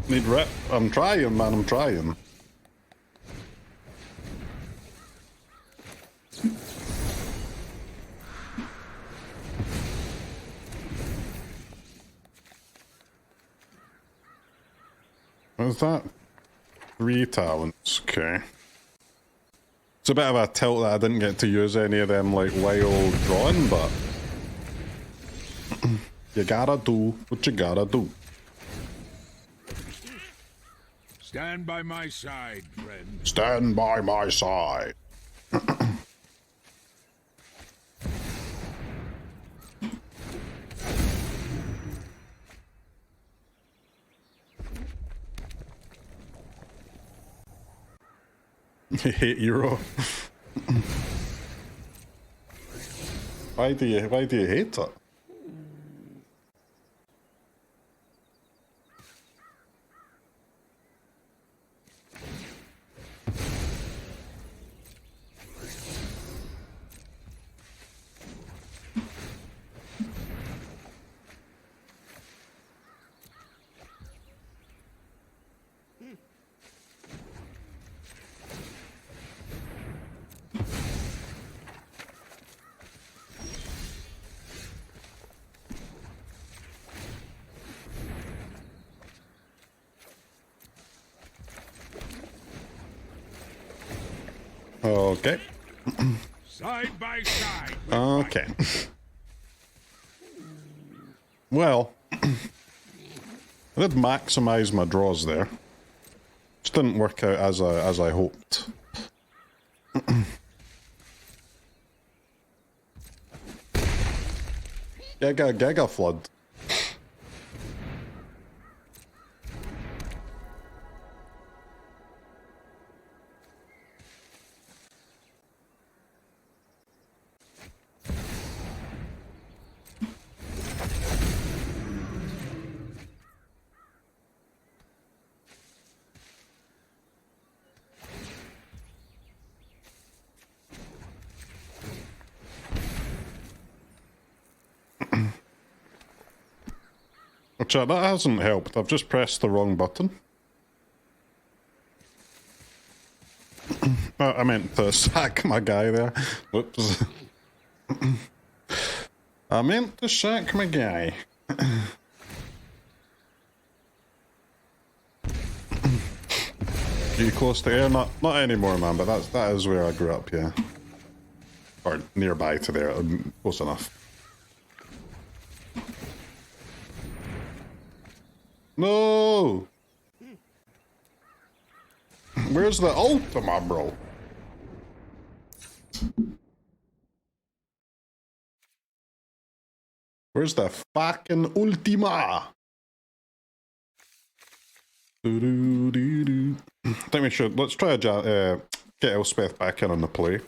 S2: Need rep. I'm trying, man. I'm trying. What's that? 3 talents. Okay. It's a bit of a tilt that I didn't get to use any of them like wild drawing, but you gotta do what you gotta do.
S1: Stand by my side, friend.
S2: Stand by my side. Hate Euro. Why do you hate it? Okay.
S1: Side by side.
S2: Okay. Well, I did maximize my draws there. Just didn't work out as I hoped. Giga flood. Chat, that hasn't helped. I've just pressed the wrong button. I meant to sack my guy there. Whoops. I meant to sack my guy. Are you close to air? Not anymore, man, but that is where I grew up, yeah. Or nearby to there, close enough. No! Where's the Ultima, bro? Where's the fucking Ultima? I think we should. Let's try get Elspeth back in on the play.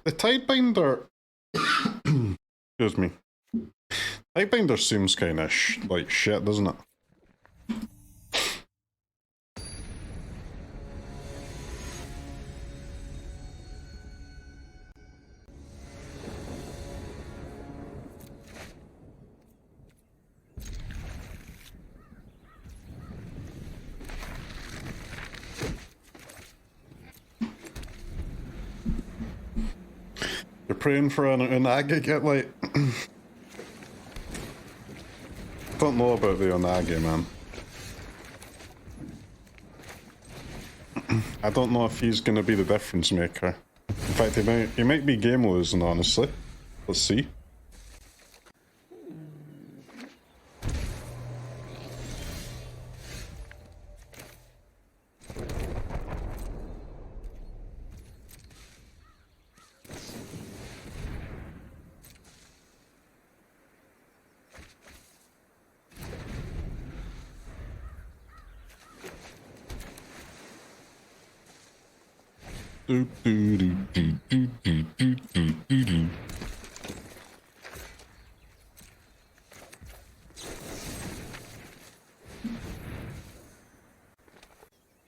S2: The Tidebinder... Excuse me. Tidebinder seems kind of like shit, doesn't it? You're praying for an Unagi get like... Don't know about the Unagi, man. I don't know if he's gonna be the difference maker. In fact, he might be game losing, honestly. Let's see.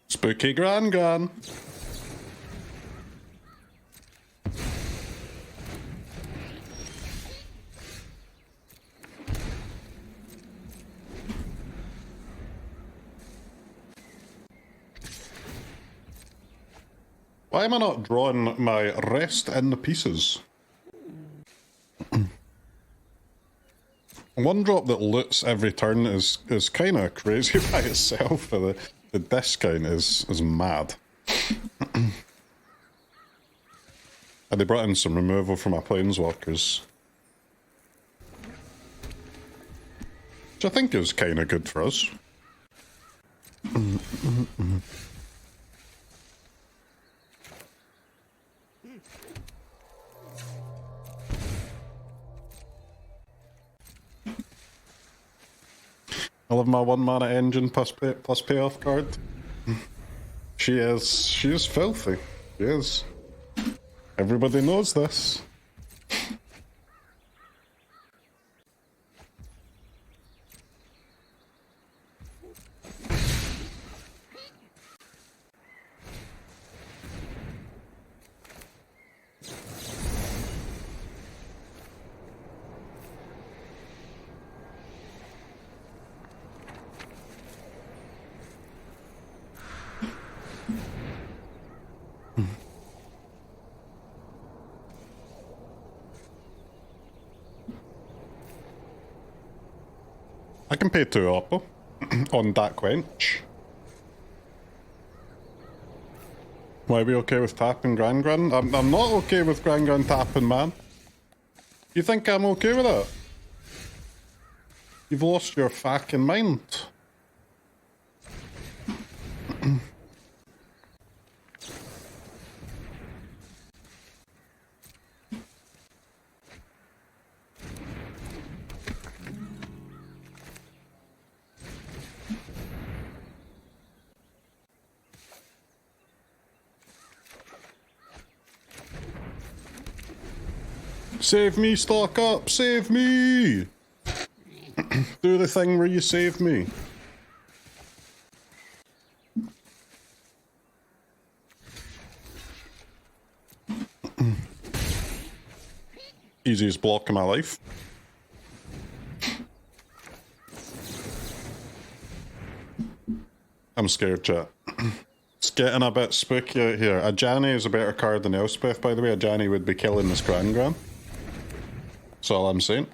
S2: Spooky Gran. Why am I not drawing my rest in the pieces? One drop that loots every turn is kind of crazy by itself. The discount is mad. And they brought in some removal for my planeswalkers, which I think is kind of good for us. I love my 1 mana engine plus payoff card. She is filthy. She is. Everybody knows this. I can pay 2 Oppo on that quench. Why are we okay with tapping Gran? I'm not okay with Gran tapping, man. You think I'm okay with that? You've lost your fucking mind. Save me, stock up, save me! Do the thing where you save me. Easiest block in my life. I'm scared, chat. It's getting a bit spooky out here. Ajani is a better card than Elspeth, by the way. Ajani would be killing this Gran. That's all I'm saying.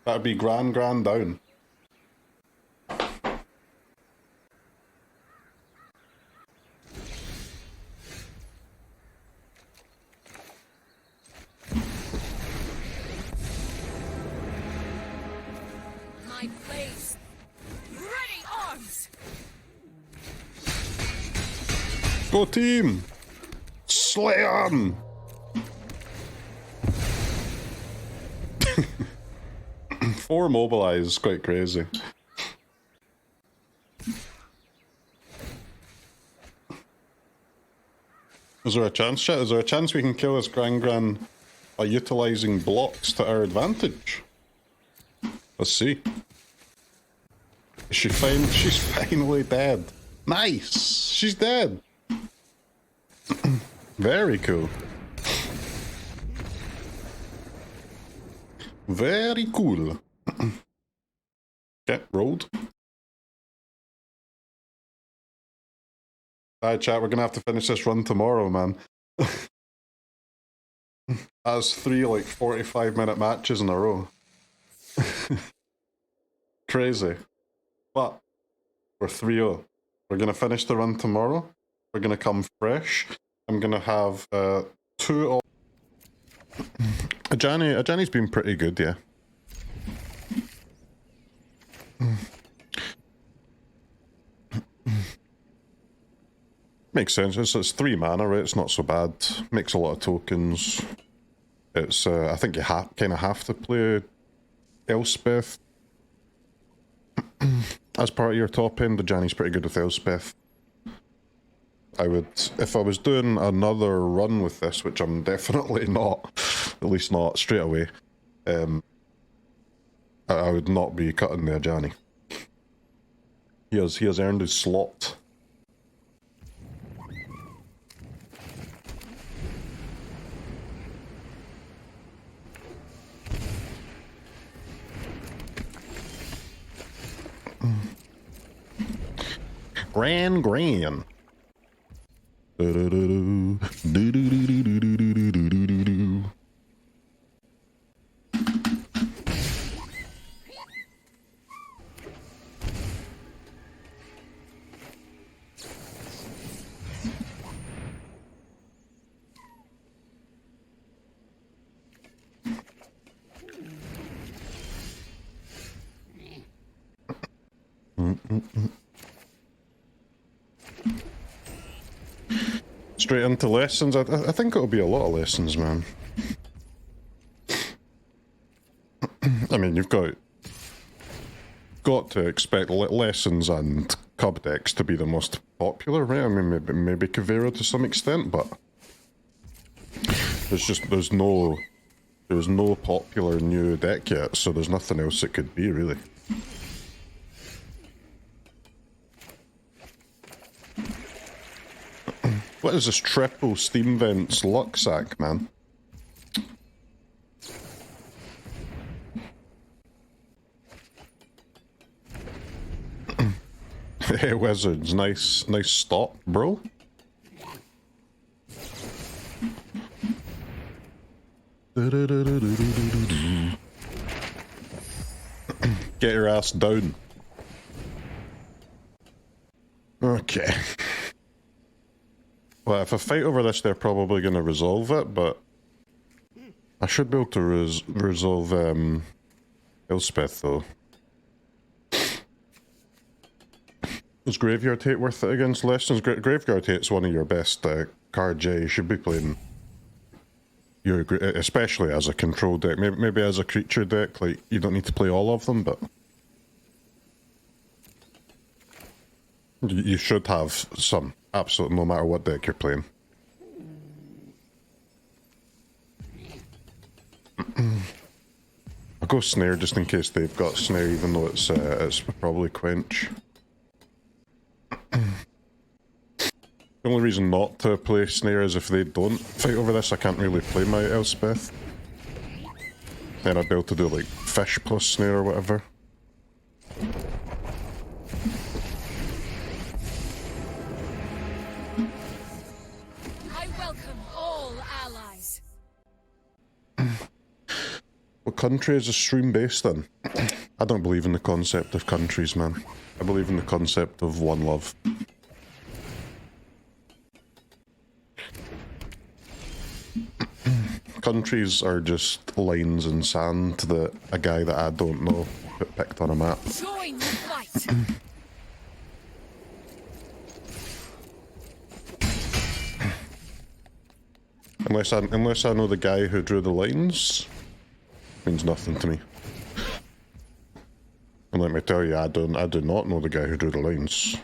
S2: That'd be Gran down.
S3: My place. Ready arms.
S2: Go team! Slay 'em! 4 mobilize is quite crazy. Is there a chance, chat? Is there a chance we can kill this Gran by utilizing blocks to our advantage? Let's see. She's finally dead. Nice! She's dead! Very cool. Very cool. Okay, rolled. Alright, chat, we're gonna have to finish this run tomorrow, man. That's 3 like 45-minute matches in a row. Crazy. But we're 3-0. We're gonna finish the run tomorrow. We're gonna come fresh. I'm gonna have 2 all. Ajani's been pretty good, yeah. Makes sense. It's 3 mana, right? It's not so bad. Makes a lot of tokens. It's I think you kind of have to play Elspeth as part of your top end. Ajani's pretty good with Elspeth. I would, if I was doing another run with this, which I'm definitely not, at least not straight away, I would not be cutting the Ajani. He has earned his slot. Gran. Straight into lessons. I think it'll be a lot of lessons, man. I mean, you've got to expect lessons and cub decks to be the most popular, right? I mean, maybe Kavera to some extent, but there's no popular new deck yet, so there's nothing else it could be, really. What is this triple Steam Vents luck sack, man? Hey, Wizards, nice stop, bro. Get your ass down. Okay. Well, if I fight over this, they're probably going to resolve it, but I should be able to resolve Elspeth, though. Does Graveyard Hate worth it against Lessons? Graveyard Hate's one of your best cards, yeah. You should be playing your, especially as a control deck. Maybe as a creature deck, like, you don't need to play all of them, but you should have some. Absolutely, no matter what deck you're playing. I'll go Snare just in case they've got Snare, even though it's probably Quench. The only reason not to play Snare is if they don't fight over this, I can't really play my Elspeth. Then I'd be able to do like Fish plus Snare or whatever. What country is a stream based in? I don't believe in the concept of countries, man. I believe in the concept of one love. Countries are just lines in sand that a guy that I don't know picked on a map.
S3: Join the fight.
S2: Unless I know the guy who drew the lines, means nothing to me. And let me tell you, I do not know the guy who drew the lines.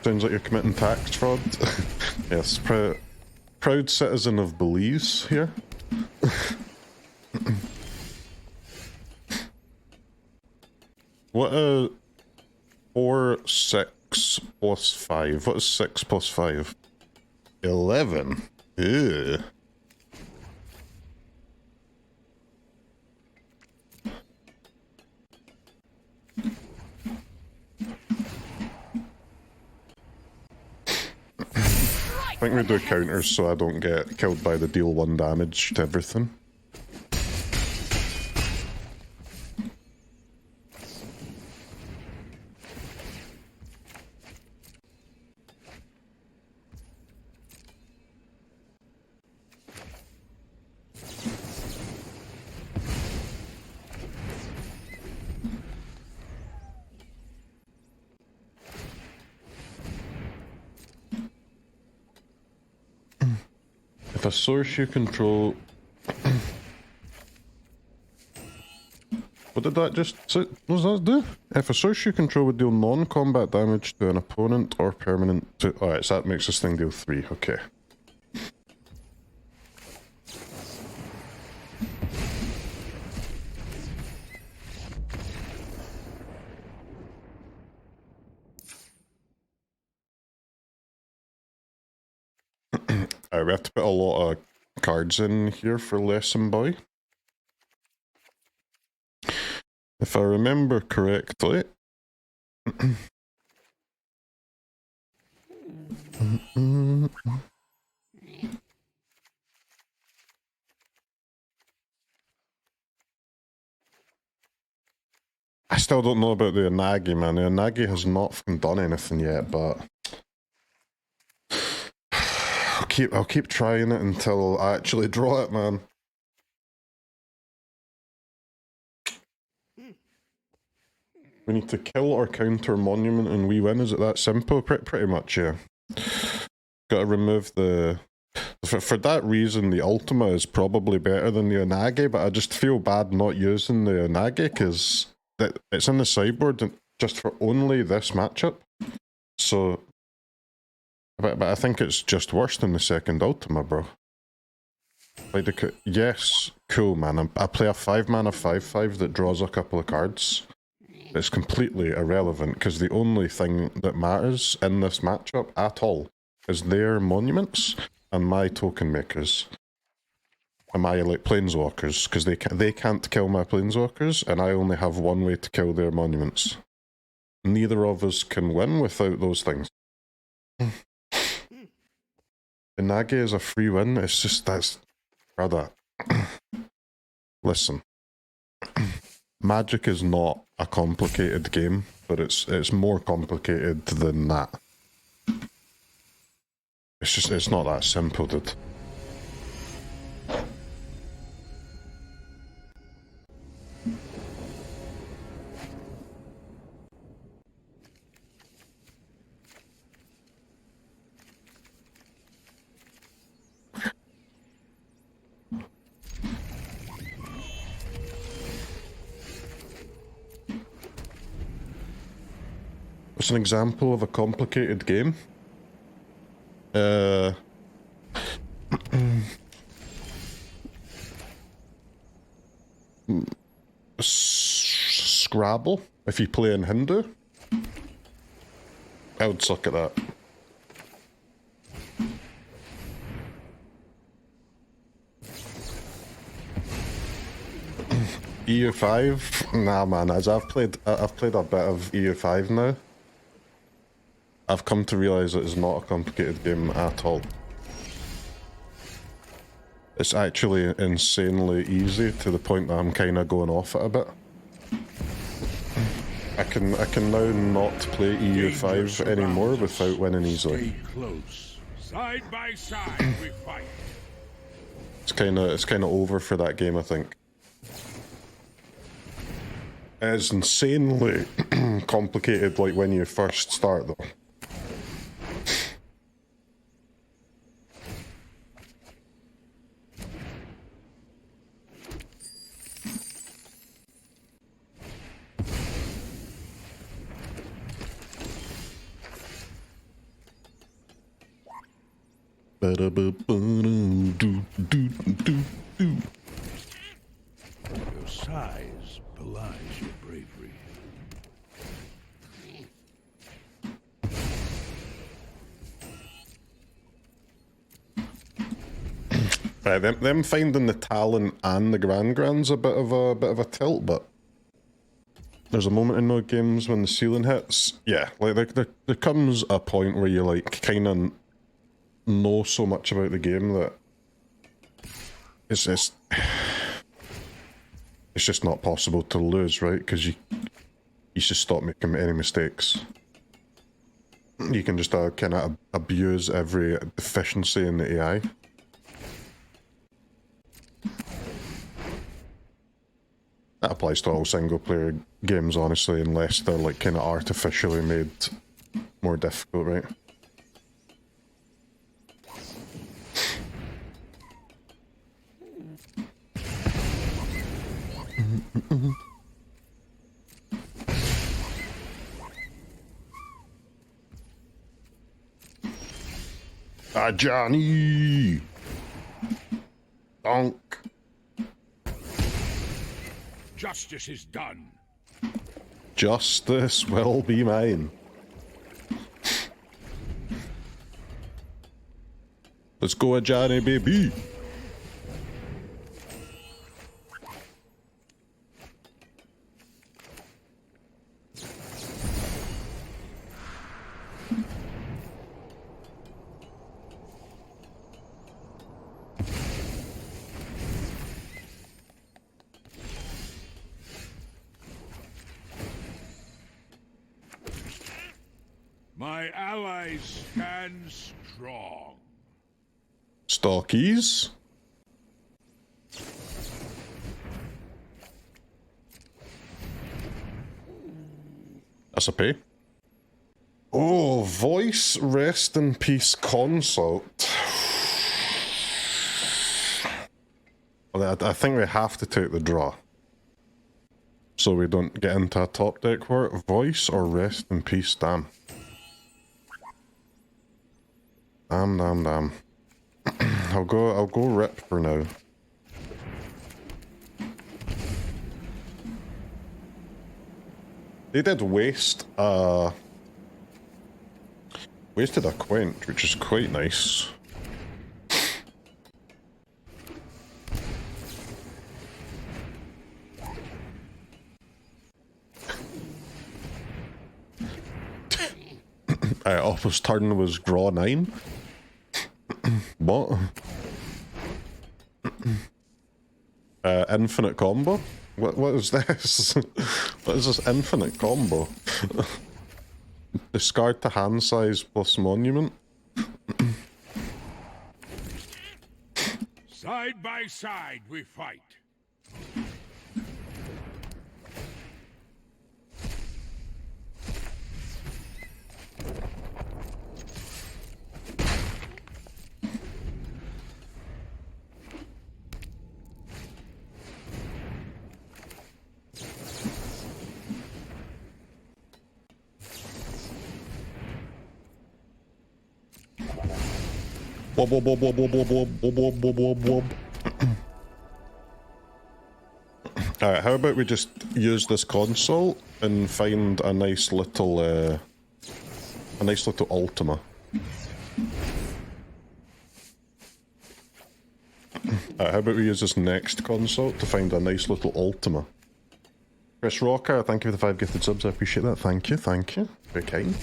S2: Sounds like you're committing tax fraud. Yes, proud citizen of Belize here. What 4, 6 plus 5. What is 6 plus 5? 11. Ew. I think we do counters so I don't get killed by the deal 1 damage to everything. If a source you control... What did that just say? What does that do? If a source you control would deal non-combat damage to an opponent or permanent to... Alright, so that makes this thing deal 3, okay. Alright, we have to put a lot of cards in here for Lesson Boy. If I remember correctly... I still don't know about the Unagi, man. The Unagi has not fucking done anything yet, but... I'll keep trying it until I actually draw it, man. We need to kill or counter monument and we win. Is it that simple? Pretty much, yeah. Got to remove the... For that reason, the Ultima is probably better than the Unagi, but I just feel bad not using the Unagi because it's in the sideboard just for only this matchup. So... But I think it's just worse than the second Ultima, bro. Like yes, cool, man. I play a 5-mana 5/5 that draws a couple of cards. It's completely irrelevant because the only thing that matters in this matchup at all is their monuments and my token makers. And my like planeswalkers, because they can't kill my planeswalkers, and I only have one way to kill their monuments. Neither of us can win without those things. Unagi is a free win, it's just that's... Brother. Listen. Magic is not a complicated game, but it's more complicated than that. It's not that simple, dude. What's an example of a complicated game? Scrabble, if you play in Hindu. I would suck at that. EU5? Nah, man. As I've played a bit of EU5 now. I've come to realise that it's not a complicated game at all. It's actually insanely easy to the point that I'm kind of going off it a bit. I can now not play EU5 anymore without winning easily.
S1: Stay close. Side by side we fight.
S2: It's kind of over for that game, I think. It's insanely complicated, like when you first start, though. Your
S1: size belies your bravery.
S2: Right, them finding the talent and the Grand's a bit of a tilt, but there's a moment in those games when the ceiling hits. Yeah, like there comes a point where you like kind of know so much about the game that it's just not possible to lose, right? Because you just stop making any mistakes. You can just kind of abuse every deficiency in the AI. That applies to all single player games, honestly, unless they're like kind of artificially made more difficult, right? Ajani! Donk!
S1: Justice is done.
S2: Justice will be mine. Let's go, Ajani, baby!
S1: My allies stand strong.
S2: Stockies. That's a pay. Oh, voice rest in peace consult. Well, I think we have to take the draw. So we don't get into a top deck war. Voice or rest in peace, damn. Damn. I'll go rip for now. They did wasted a quench, which is quite nice. Opposite turn was draw 9. What? Infinite combo? What is this? What is this infinite combo? Discard to hand size plus monument?
S1: Side by side we fight.
S2: Wob wob wob wob wob wob wob wob wob wob wob. Alright, how about we just use this console and find a nice little Ultima. Alright, how about we use this next console to find a nice little Ultima. Chris Rocker, thank you for the 5 gifted subs, I appreciate that, thank you. Very kind.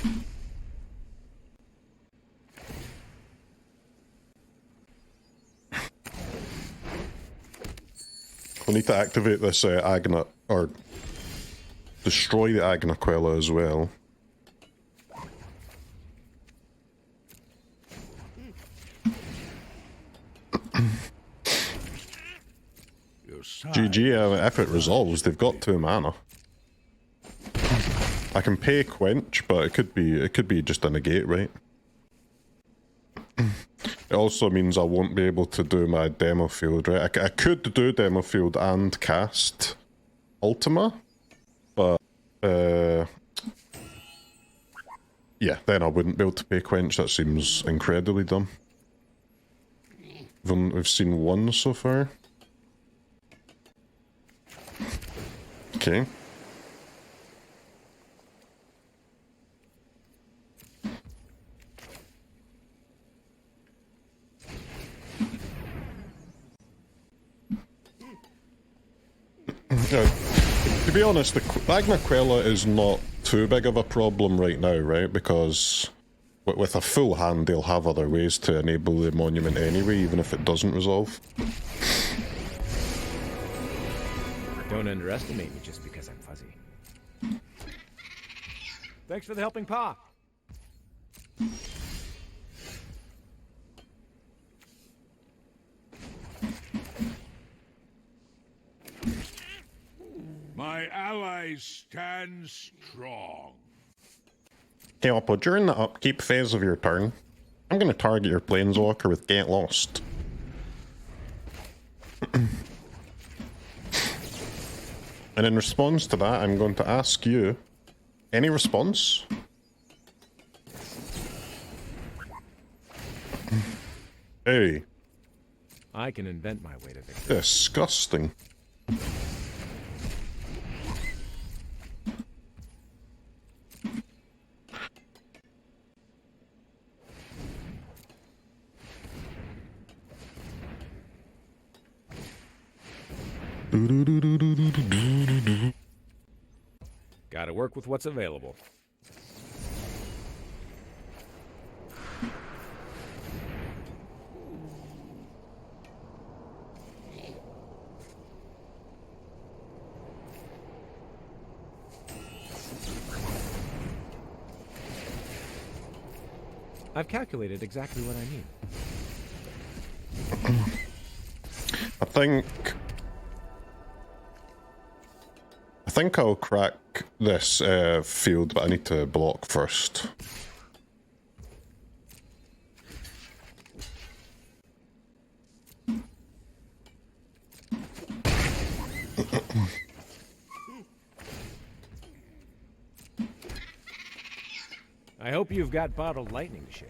S2: We need to activate this Agna, or destroy the Agna Qel'a as well. GG, if it resolves, they've got 2 mana. I can pay Quench, but it could be just a negate, right? It also means I won't be able to do my demo field, right? I could do demo field and cast Ultima, but yeah, then I wouldn't be able to pay Quench. That seems incredibly dumb. We've seen 1 so far. Okay. Yeah, to be honest, the Agna Qel'a is not too big of a problem right now, right? Because with a full hand, they'll have other ways to enable the monument anyway, even if it doesn't resolve.
S4: Don't underestimate me just because I'm fuzzy. Thanks for the helping paw.
S1: My allies stand strong.
S2: Okay, Oppo, during the upkeep phase of your turn, I'm going to target your Planeswalker with Get Lost. And in response to that, I'm going to ask you, any response? Hey.
S4: I can invent my way to victory.
S2: Disgusting.
S4: Gotta work with what's available. I've calculated exactly what I need.
S2: I think I'll crack this field, but I need to block first.
S4: I hope you've got bottled lightning to share.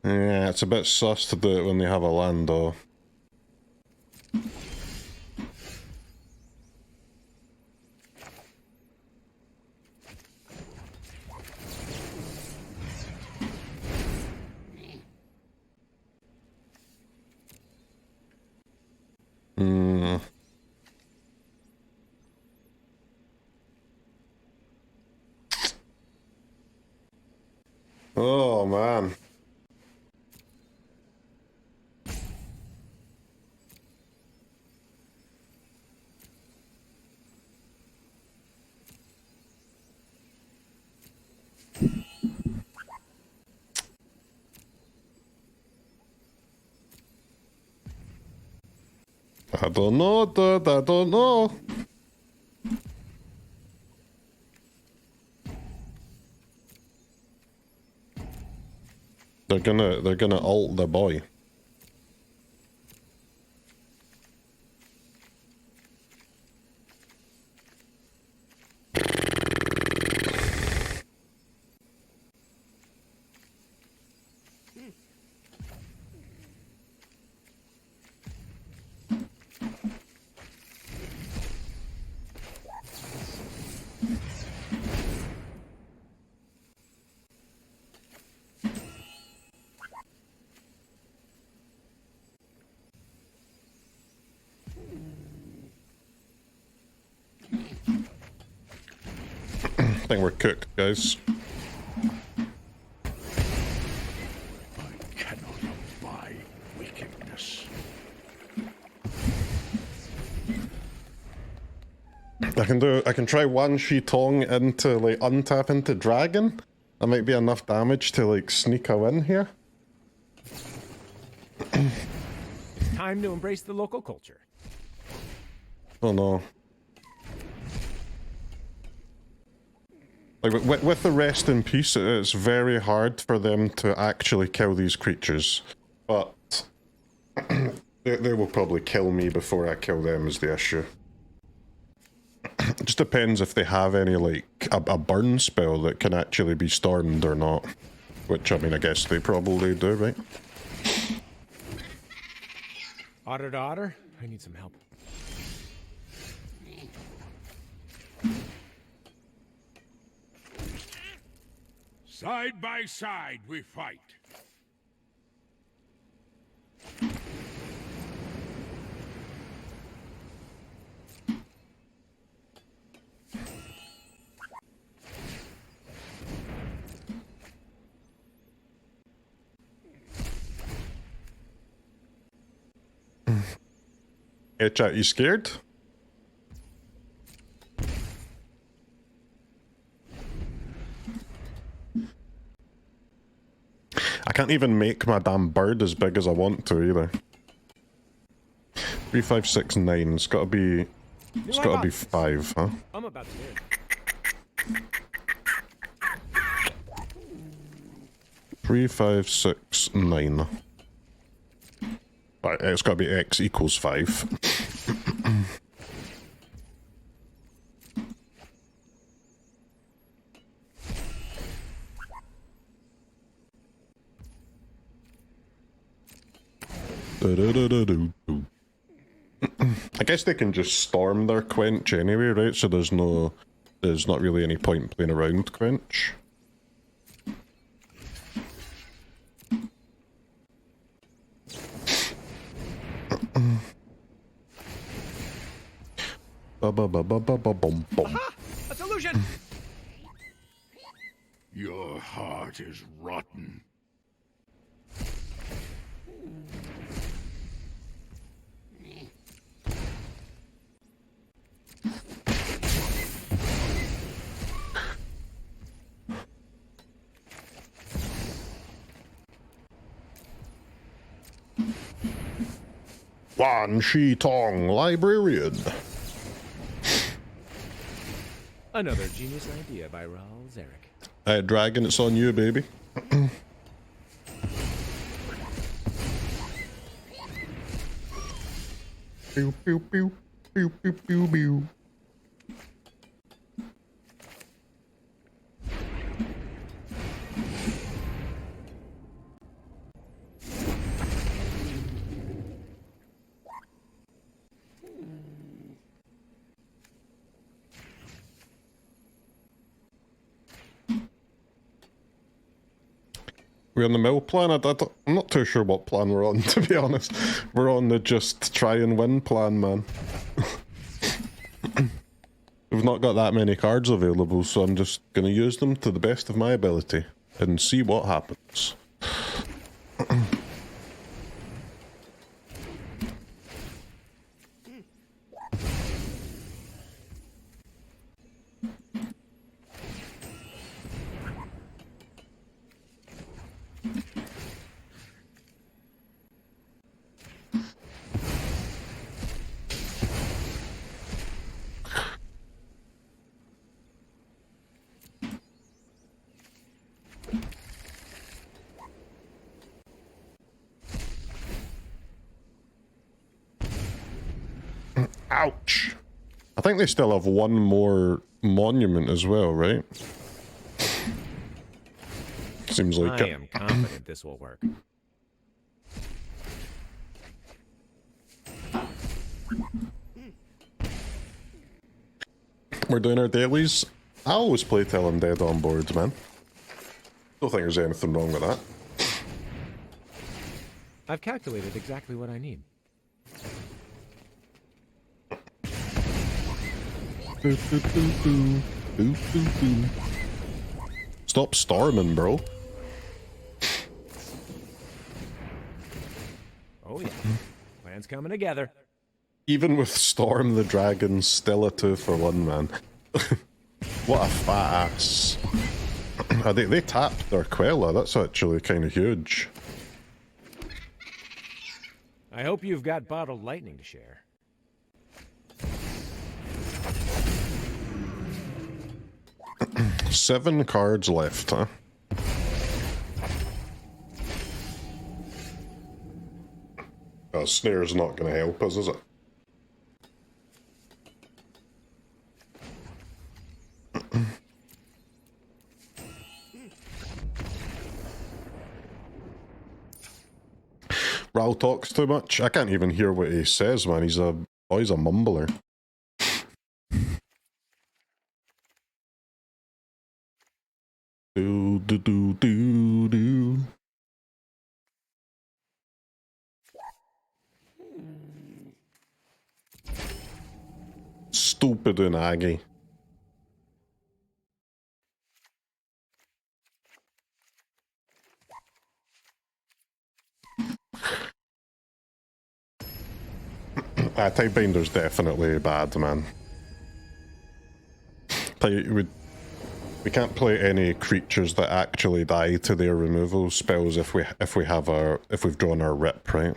S2: Yeah, it's a bit sus to do it when they have a land, though. Oh, man. I don't know, dude. I don't know. They're gonna ult the boy. I think we're cooked, guys.
S1: I cannot abide wickedness.
S2: I can try Wan Shi Tong into, like, untap into dragon. That might be enough damage to, like, sneak a win here.
S4: Time to embrace the local culture.
S2: Oh no. Like, with the rest in peace, it's very hard for them to actually kill these creatures. But they will probably kill me before I kill them is the issue. It just depends if they have any, like, a burn spell that can actually be stormed or not. Which, I mean, I guess they probably do, right?
S4: Otter to otter, I need some help.
S1: Side by side we fight.
S2: Hey chat, you scared? I can't even make my damn bird as big as I want to either. 3, 5, 6, 9. It's gotta be... It's gotta be 5, huh?
S4: I'm about to do.
S2: 3, 5, 6, 9. Right, it's gotta be x equals 5. I guess they can just storm their quench anyway, right? So there's not really any point playing around quench.
S4: A solution!
S1: Your heart is rotten.
S2: Wan Shi Tong, Librarian.
S4: Another genius idea by Raoul Zarek.
S2: Dragon, it's on you, baby. Pew pew pew pew pew pew pew. We're on the mill plan? I'm not too sure what plan we're on, to be honest. We're on the just try and win plan, man. We've not got that many cards available, so I'm just going to use them to the best of my ability and see what happens. Ouch. I think they still have one more monument as well, right? Seems like
S4: I am confident this will work.
S2: We're doing our dailies. I always play Till I'm Dead on boards, man. Don't think there's anything wrong with that.
S4: I've calculated exactly what I need.
S2: Stop storming, bro.
S4: Oh yeah, plan's coming together.
S2: Even with Storm the Dragon, still a 2-for-1, man. What a fat ass. They tapped their Qel'a, that's actually kind of huge.
S4: I hope you've got bottled lightning to share.
S2: Seven cards left, huh? Oh, Snare's not going to help us, is it? Raul talks too much. I can't even hear what he says, man. He's a mumbler. Do do do do do. Stupid Unagi. Tidebinder's definitely bad, man. We can't play any creatures that actually die to their removal spells if we've drawn our rip, right?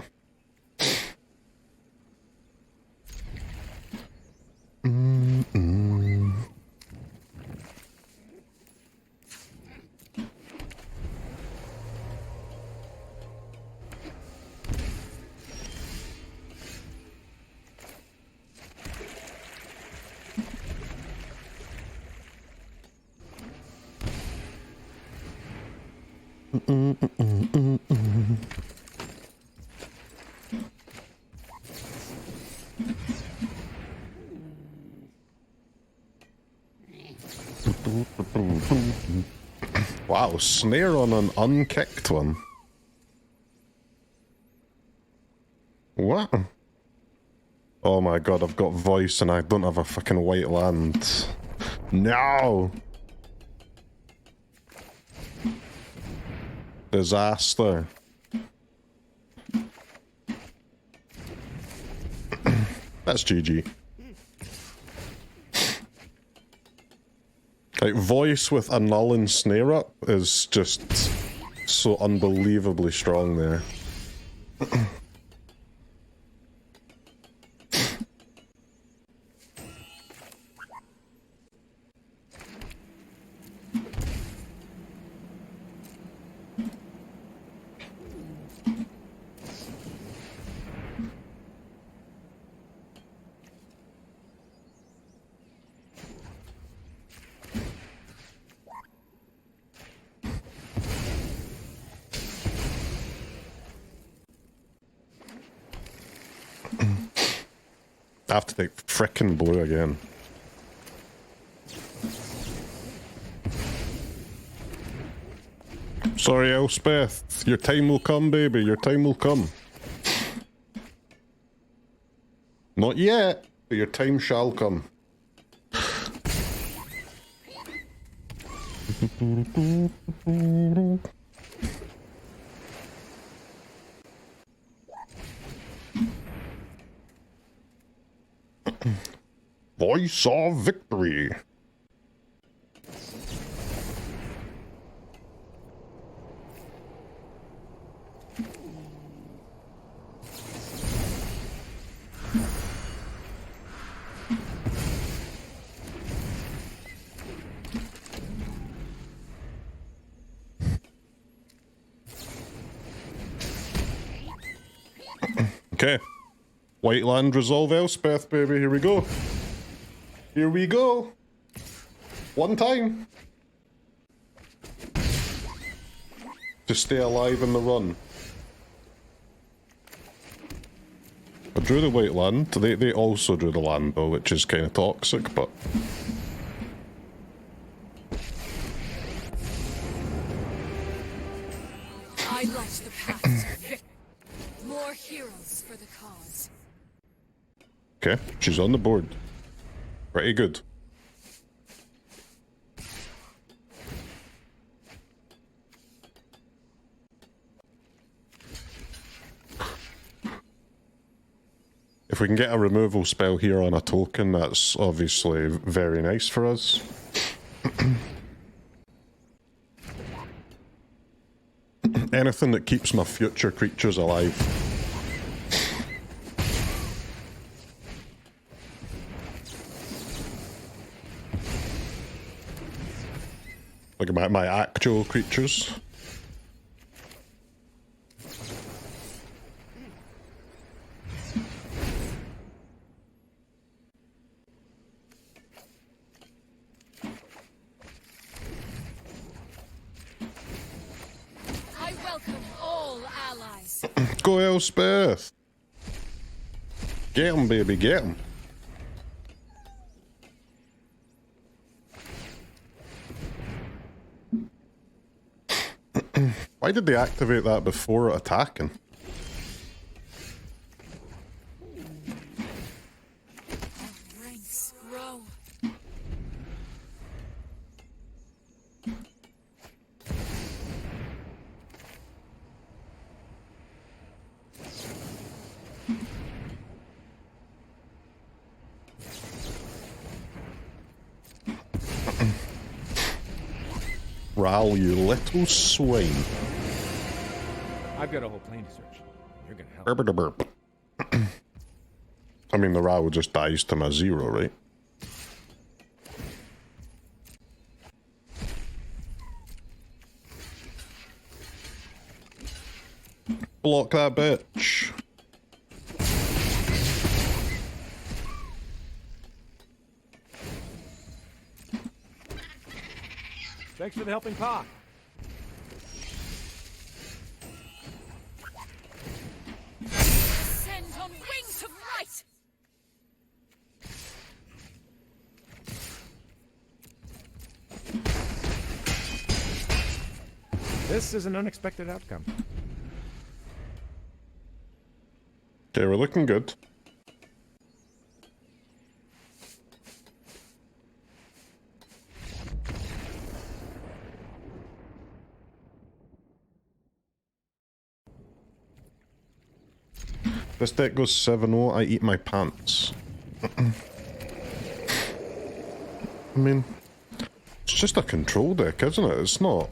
S2: Wow, snare on an unkicked one. What? Oh my god, I've got voice and I don't have a fucking white land. No! Disaster. That's GG. Like, voice with Annul and snare up is just so unbelievably strong there. I have to take frickin' blue again. Sorry, Elspeth. Your time will come, baby. Your time will come. Not yet, but your time shall come. Voice of victory. Okay. White land resolve Elspeth, baby. Here we go. Here we go. One time. To stay alive in the run. I drew the white land. They also drew the land though, which is kind of toxic, but...
S3: I light the path to victory. More heroes for the cause.
S2: Okay, she's on the board. Pretty good. If we can get a removal spell here on a token, that's obviously very nice for us. Anything that keeps my future creatures alive. Like my actual creatures.
S3: I welcome all allies.
S2: Go Elspeth! Get him, baby, get him. Why did they activate that before attacking?
S3: Ranks grow.
S2: Ral, you little swine.
S4: I've got a whole plane to search. You're gonna help.
S2: Burp, burp, burp. I mean, the Ral just dies to my 0, right? Block that bitch.
S4: Thanks for the helping paw.
S3: Send on wings of light!
S4: This is an unexpected outcome.
S2: Okay, we're looking good. This deck goes 7-0, I eat my pants. I mean, it's just a control deck, isn't it? It's not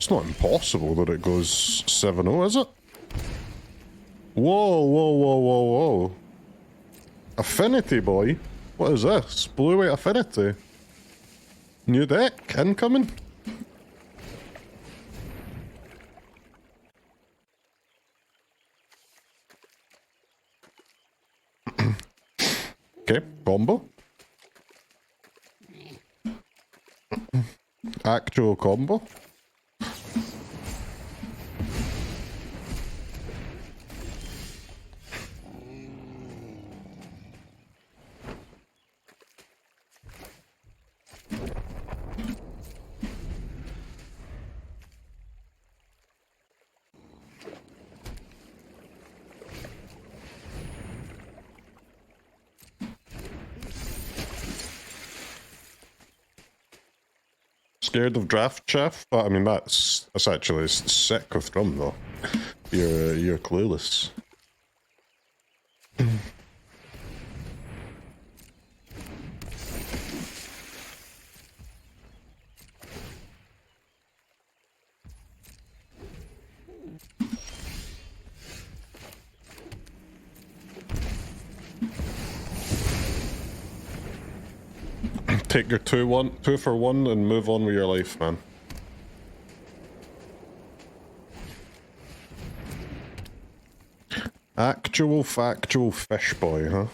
S2: impossible that it goes 7-0, is it? Whoa, whoa, whoa, whoa, whoa. Affinity, boy. What is this? Blue-white Affinity. New deck, incoming. Okay, combo. Actual combo. Scared of draft chaff? I mean, that's actually sick with drum though. You're clueless. Take your 2 for 1 and move on with your life, man. Actual factual fish boy, huh?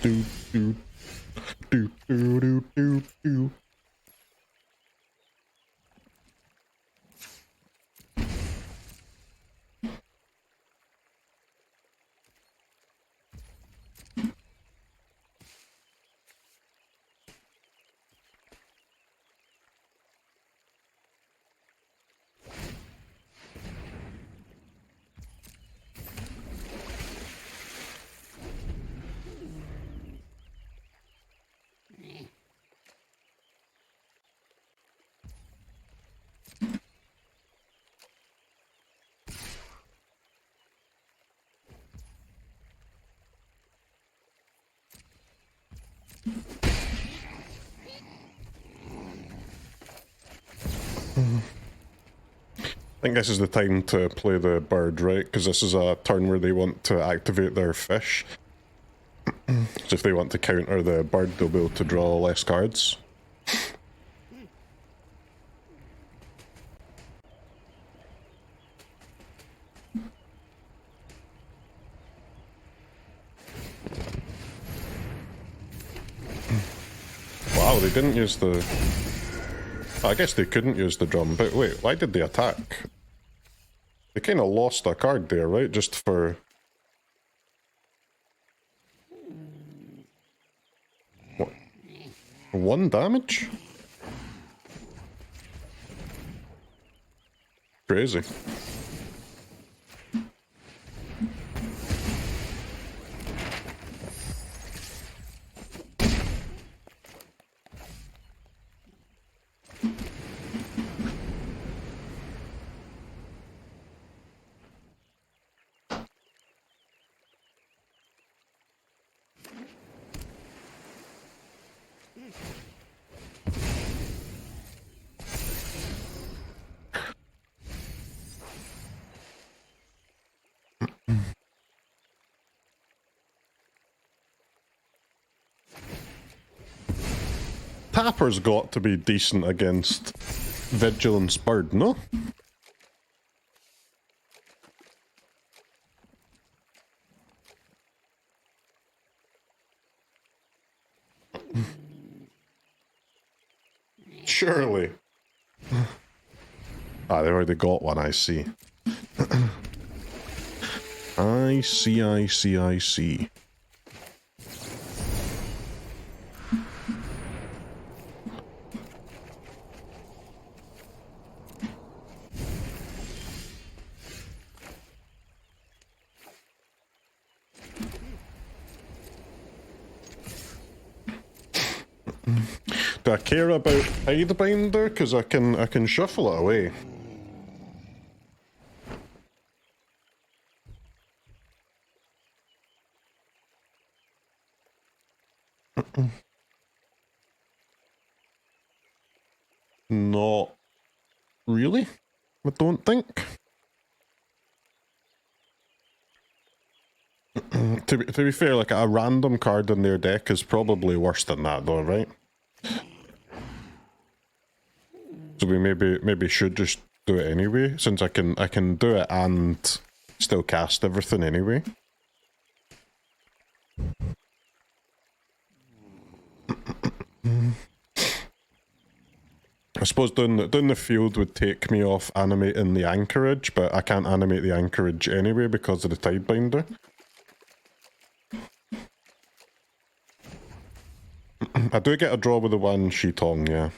S2: Do do do do do do do. I think this is the time to play the bird, right? Because this is a turn where they want to activate their fish. So if they want to counter the bird, they'll be able to draw less cards. Wow, they didn't use the... I guess they couldn't use the drum, but wait, why did they attack? They kind of lost a card there, right? Just for... What? 1 damage? Crazy. Tapper's got to be decent against Vigilance Bird, no? Surely. Ah, they already got one, I see. I see. Do I care about Tidebinder? Because I can shuffle it away. Not really, I don't think. To be fair, like a random card in their deck is probably worse than that though, right? So we maybe should just do it anyway, since I can do it and still cast everything anyway. I suppose doing the field would take me off animating the Anchorage, but I can't animate the Anchorage anyway because of the Tidebinder. I do get a draw with the Wan Shi Tong, yeah.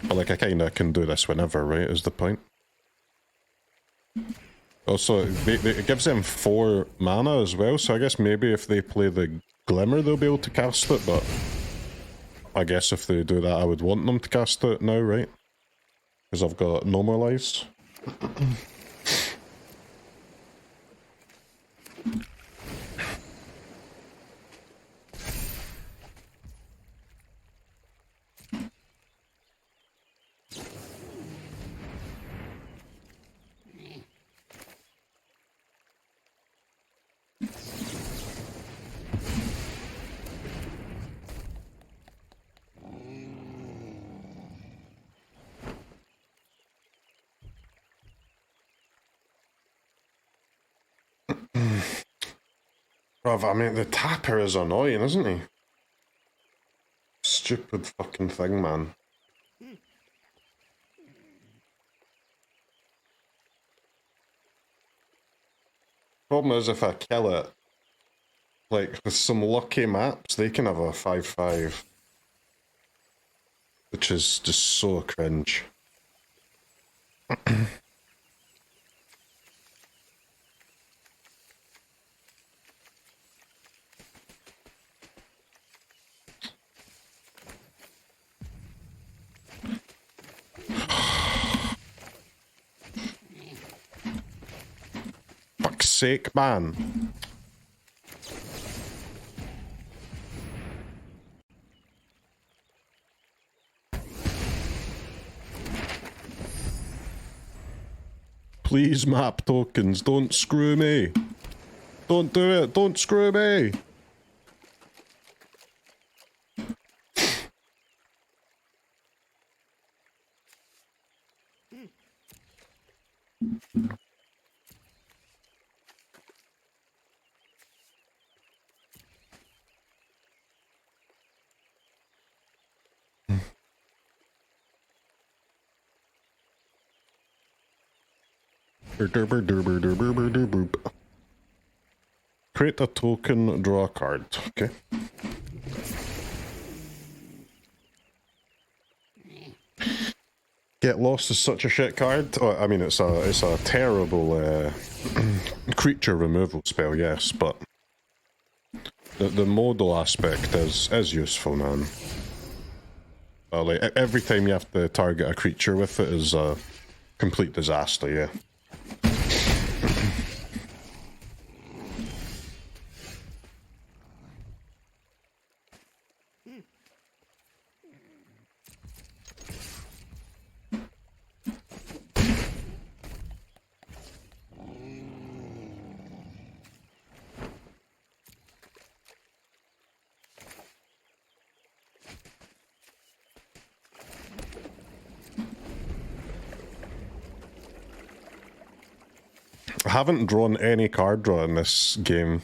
S2: But like I kinda can do this whenever, right, is the point. Also, it gives them 4 mana as well, so I guess maybe if they play the Glimmer they'll be able to cast it, but I guess if they do that I would want them to cast it now, right? Because I've got Normalize. Bruv, I mean, the Tapper is annoying, isn't he? Stupid fucking thing, man. Problem is, if I kill it, like, with some lucky maps, they can have a 5/5. Which is just so cringe. Fuck's sake, man. Please, map tokens, don't screw me. Don't do it, don't screw me. Create a token, draw a card. Okay. Get Lost is such a shit card. Oh, I mean, it's a terrible creature removal spell, yes, but the modal aspect is useful, man. Like every time you have to target a creature with it is a complete disaster, yeah. I haven't drawn any card draw in this game.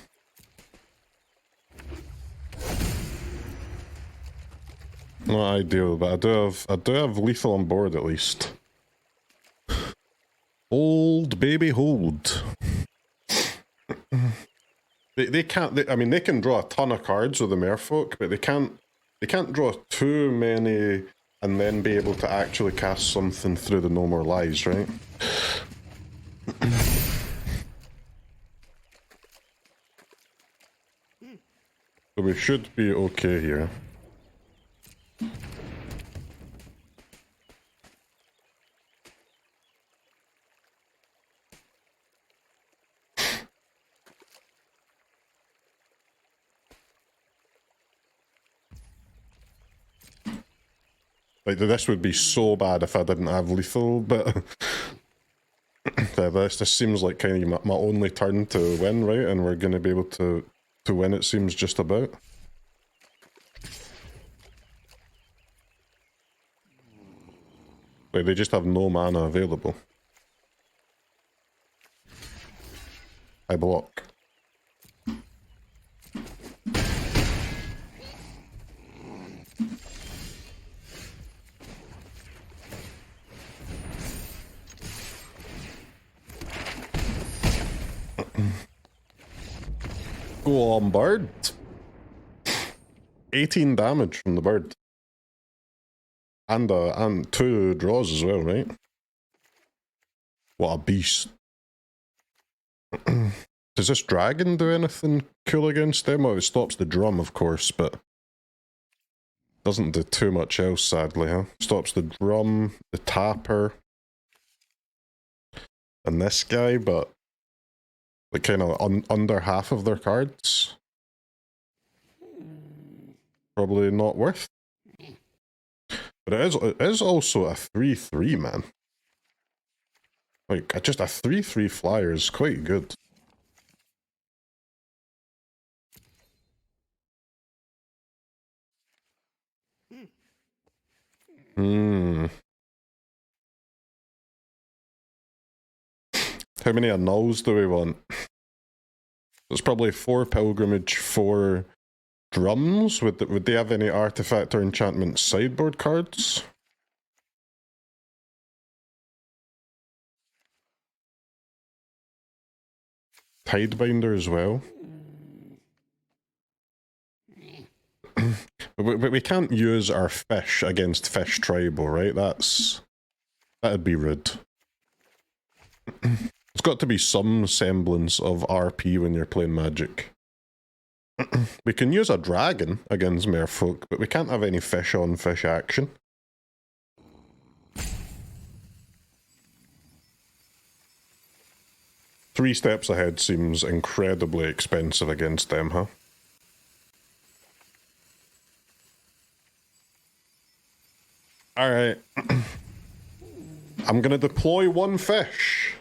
S2: Not ideal, but I do have lethal on board at least. Hold, baby, hold. They can't. I mean, they can draw a ton of cards with the merfolk, but they can't draw too many and then be able to actually cast something through the No More Lies, right? So we should be okay here. Like, this would be so bad if I didn't have lethal, but this seems like kind of my only turn to win, right? And we're going to be able to win, it seems, just about. Like, they just have no mana available. I block. Go on, bird. 18 damage from the bird. And 2 draws as well, right? What a beast. Does this dragon do anything cool against them? Well, it stops the drum, of course, but doesn't do too much else, sadly, huh? Stops the drum, the tapper, and this guy, but like kind of under half of their cards. Probably not worth. But it is also a 3/3, man. Like, just a 3/3 flyer is quite good. How many annuls do we want? There's probably 4 pilgrimage, 4 drums. Would they have any artifact or enchantment sideboard cards? Tidebinder as well. But we can't use our fish against fish tribal, right? That'd be rude. It's got to be some semblance of RP when you're playing Magic. We can use a dragon against merfolk, but we can't have any fish on fish action. Three steps ahead seems incredibly expensive against them, huh? Alright. I'm gonna deploy 1 fish.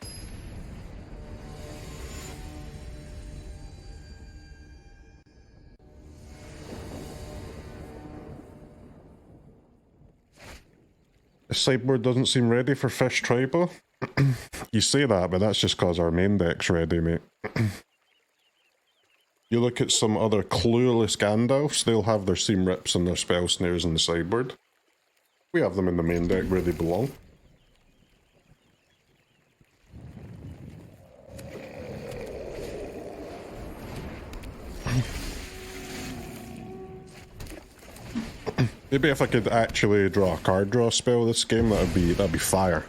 S2: The sideboard doesn't seem ready for fish tribal. You say that, but that's just because our main deck's ready, mate. You look at some other clueless Gandalfs, they'll have their seam rips and their spell snares in the sideboard. We have them in the main deck where they belong. Maybe if I could actually draw a card draw spell this game, that'd be fire.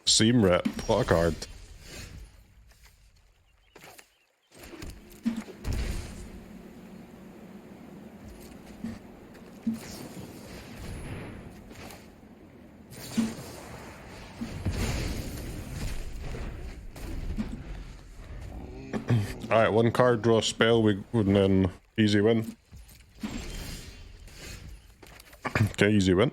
S2: Seam rip, what a card. Alright, one card, draw a spell, and then easy win. Okay, easy win.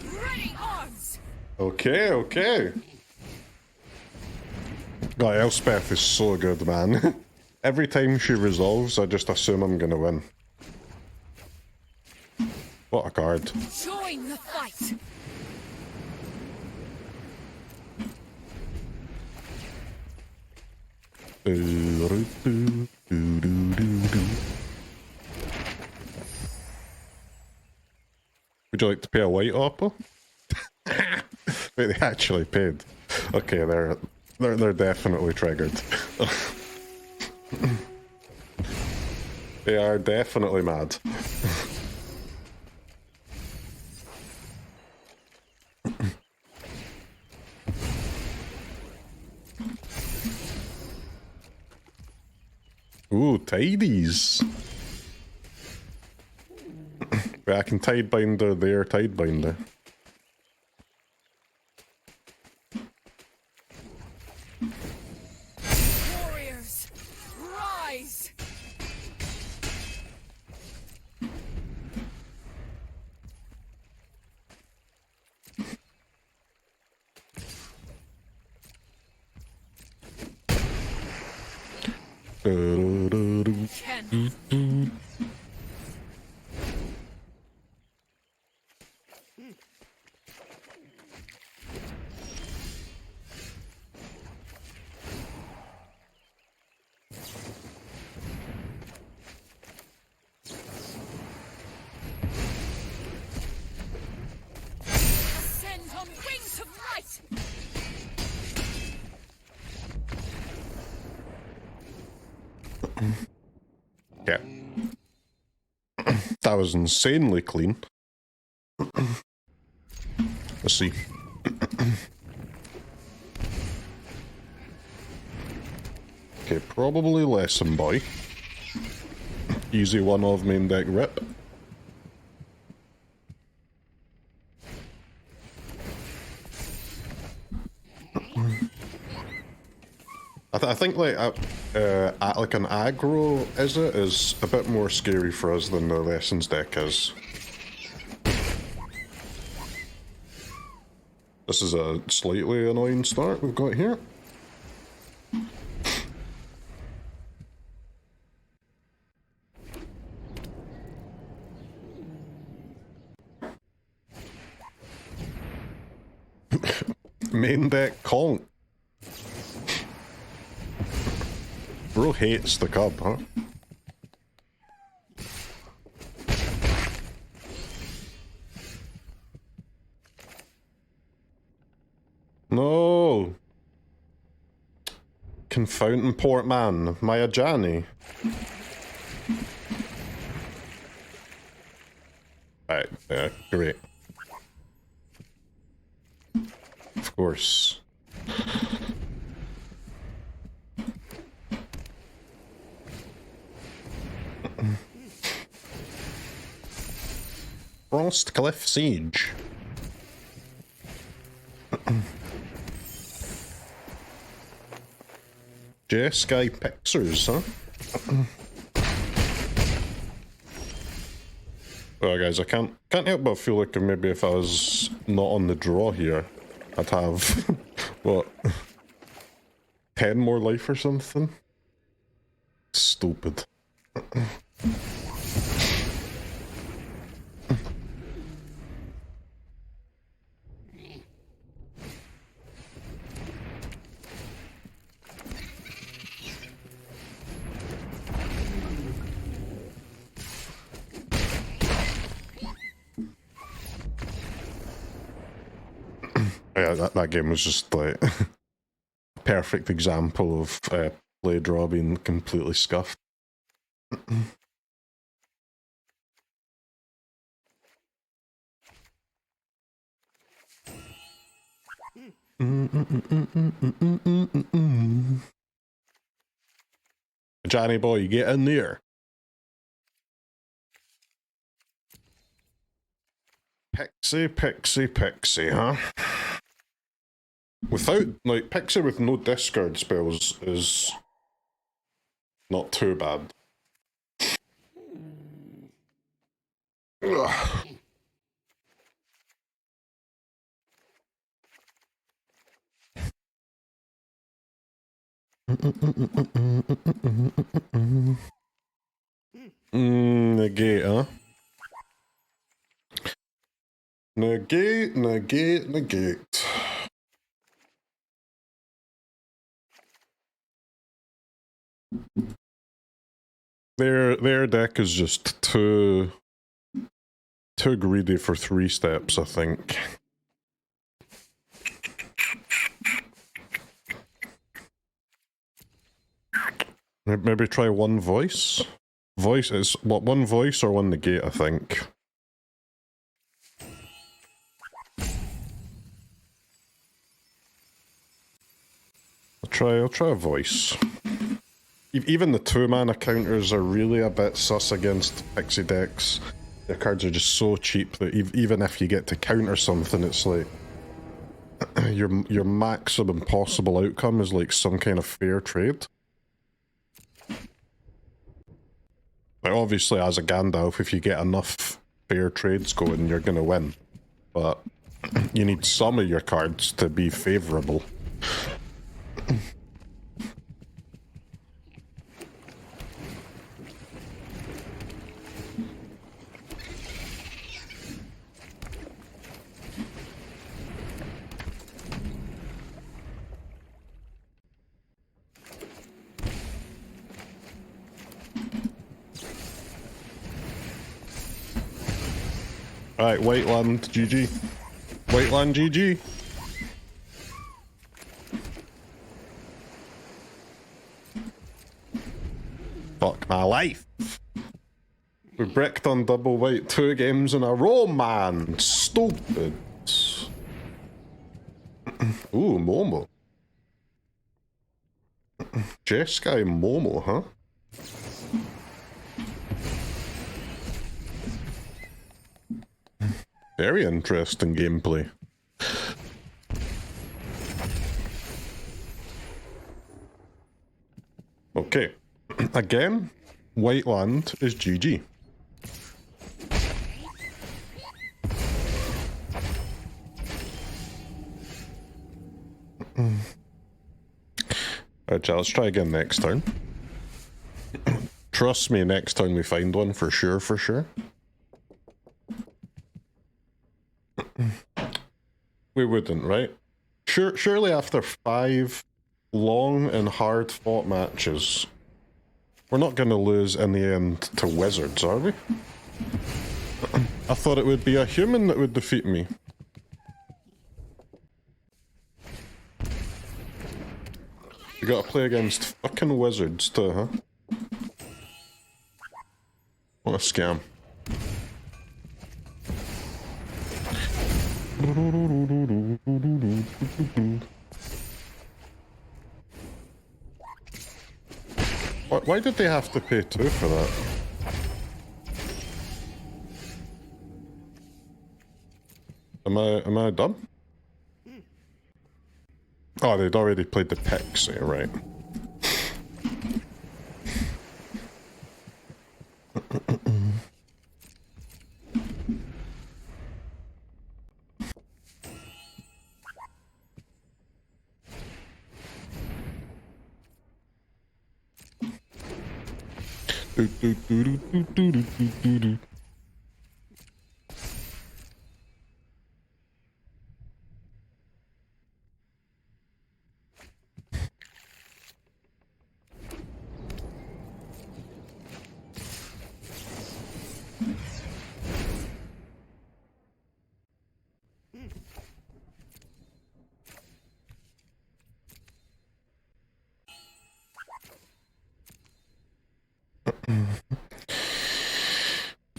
S3: Ready arms.
S2: Okay, okay. God, Elspeth is so good, man. Every time she resolves, I just assume I'm gonna win. What a card.
S3: Join the fight.
S2: Would you like to pay a white opal? Wait, they actually paid. Okay, they're definitely triggered. They are definitely mad. Ooh, tidies. Wait, I can Tidebinder there, Tidebinder.
S3: Warriors, rise. Ten. Ascend on wings of light.
S2: Yeah. That was insanely clean. Let's see. Okay, probably lesson boy. Easy one of main deck rip. I think like like an aggro is a bit more scary for us than the lessons deck is. This is a slightly annoying start we've got here. Main deck conk. Bro hates the cub, huh? No! Can Fountainport man, my Ajani. Right, yeah, great. Of course. Frostcliff Siege. J-Sky Pixers, huh? Well, guys, I can't help but feel like maybe if I was not on the draw here, I'd have, what, 10 more life or something? Stupid. Yeah, that game was just like a perfect example of play draw being completely scuffed. Johnny boy, get in there. Pixie, pixie, pixie, huh? Without, like, pixie with no discard spells is not too bad. Ugh. Negate, huh? Negate, negate, negate. Their deck is just too greedy for 3 steps, I think. Maybe try one voice? Voice is, what, one voice or one negate, I think. I'll try a voice. Even the 2-mana counters are really a bit sus against pixie decks. Their cards are just so cheap that even if you get to counter something, it's like your maximum possible outcome is like some kind of fair trade. Like obviously, as a Gandalf, if you get enough fair trades going, you're gonna win. But you need some of your cards to be favorable. Alright, Whiteland, GG. Whiteland, GG. Fuck my life. We bricked on double white 2 games in a row, man. Stupid. Ooh, Momo. Jeskai Momo, huh? Very interesting gameplay. Okay. Again, Whiteland is GG. Alright, let's try again next turn. Trust me, next time we find one for sure, for sure. We wouldn't, right? Surely after 5 long and hard-fought matches, we're not going to lose in the end to wizards, are we? I thought it would be a human that would defeat me. You gotta play against fucking wizards too, huh? What a scam. Why did they have to pay 2 for that? Am I dumb? Oh, they'd already played the Pixie, right.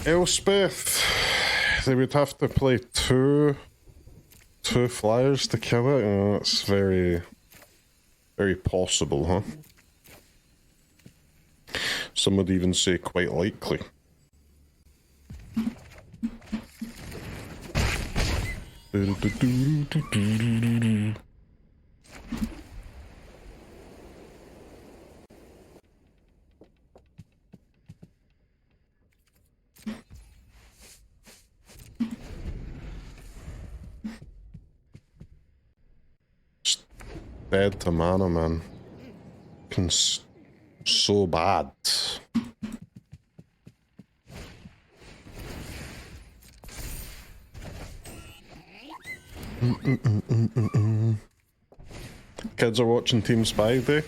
S2: Elspeth, they would have to play two 2 flyers to kill it? That's very, very possible, huh? Some would even say quite likely. Dead to mana, man. So bad. Kids are watching Team Spy Day.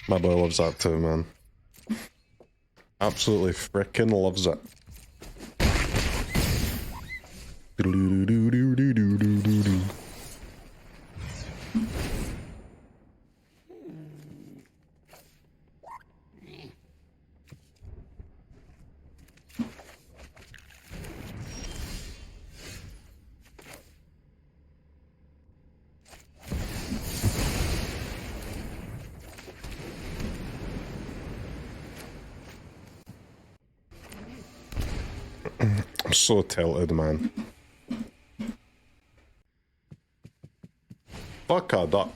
S2: My boy loves that too, man. Absolutely frickin' loves it. I'm so tilted, man. Fuck a duck.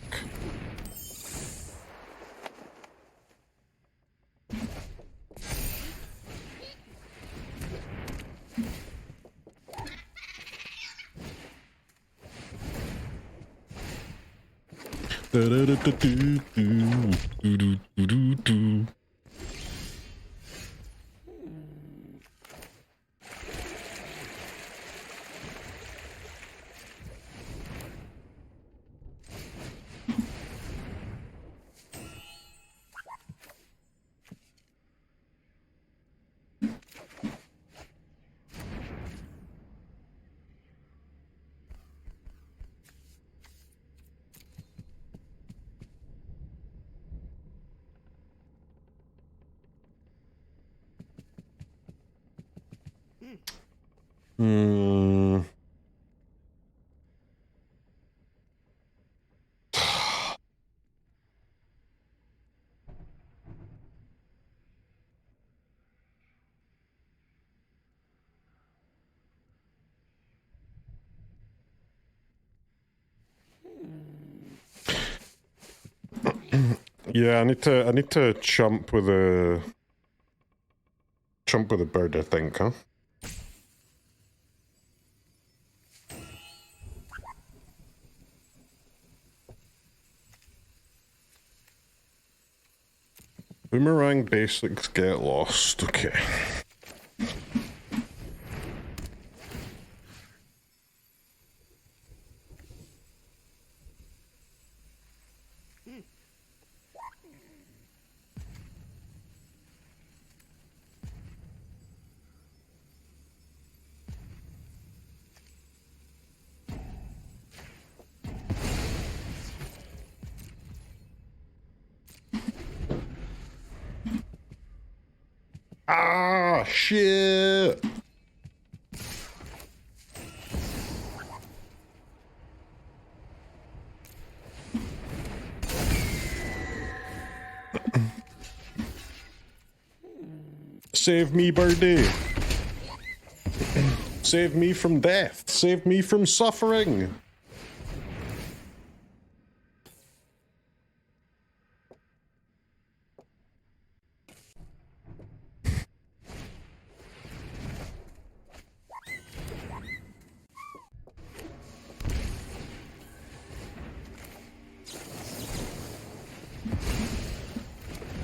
S2: Yeah, I need to chump with a bird, I think, huh? Boomerang basics get lost, okay. Ah, shit! Save me, birdie! Save me from death! Save me from suffering!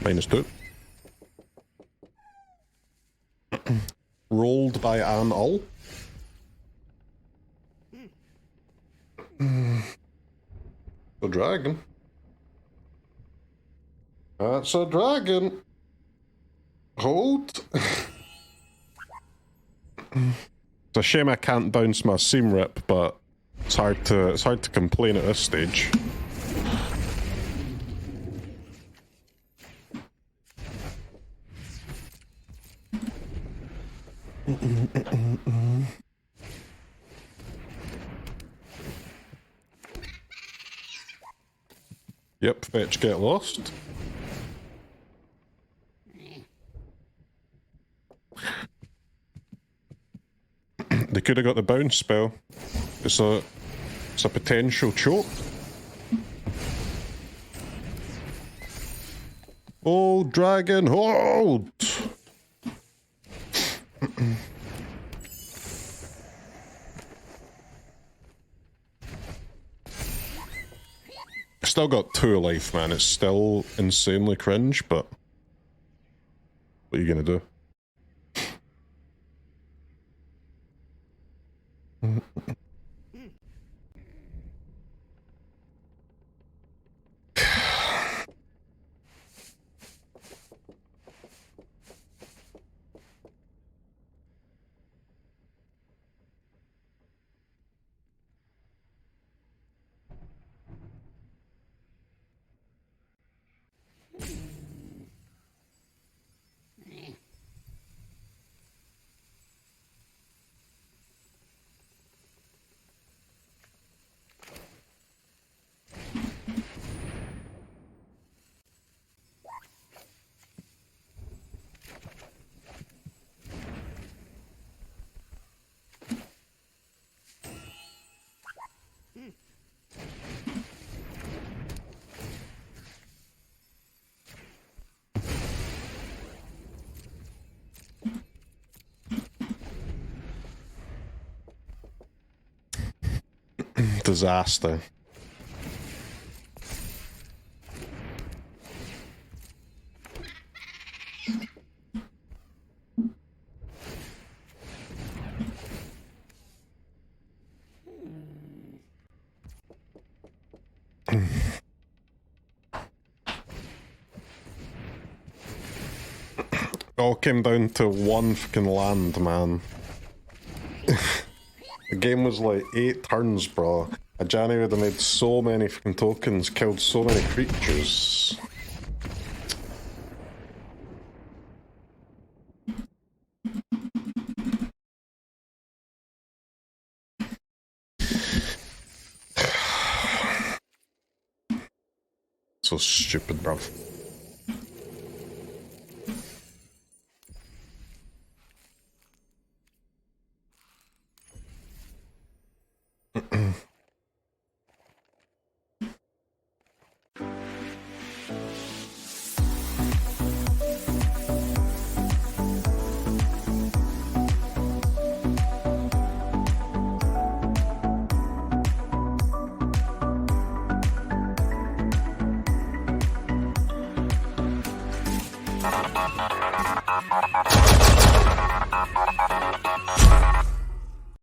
S2: -2. Rolled by Annul. A dragon. That's a dragon. Hold. It's a shame I can't bounce my seam rip, but it's hard to complain at this stage. Yep, fetch, get lost. They could have got the bounce spell. It's a potential choke. Hold, dragon, hold! Still got 2 life, man. It's still insanely cringe, but what are you gonna do? Disaster. All came down to one fucking land, man. The game was like 8 turns, bro. Ajani would have made so many fucking tokens, killed so many creatures. So stupid, bruv.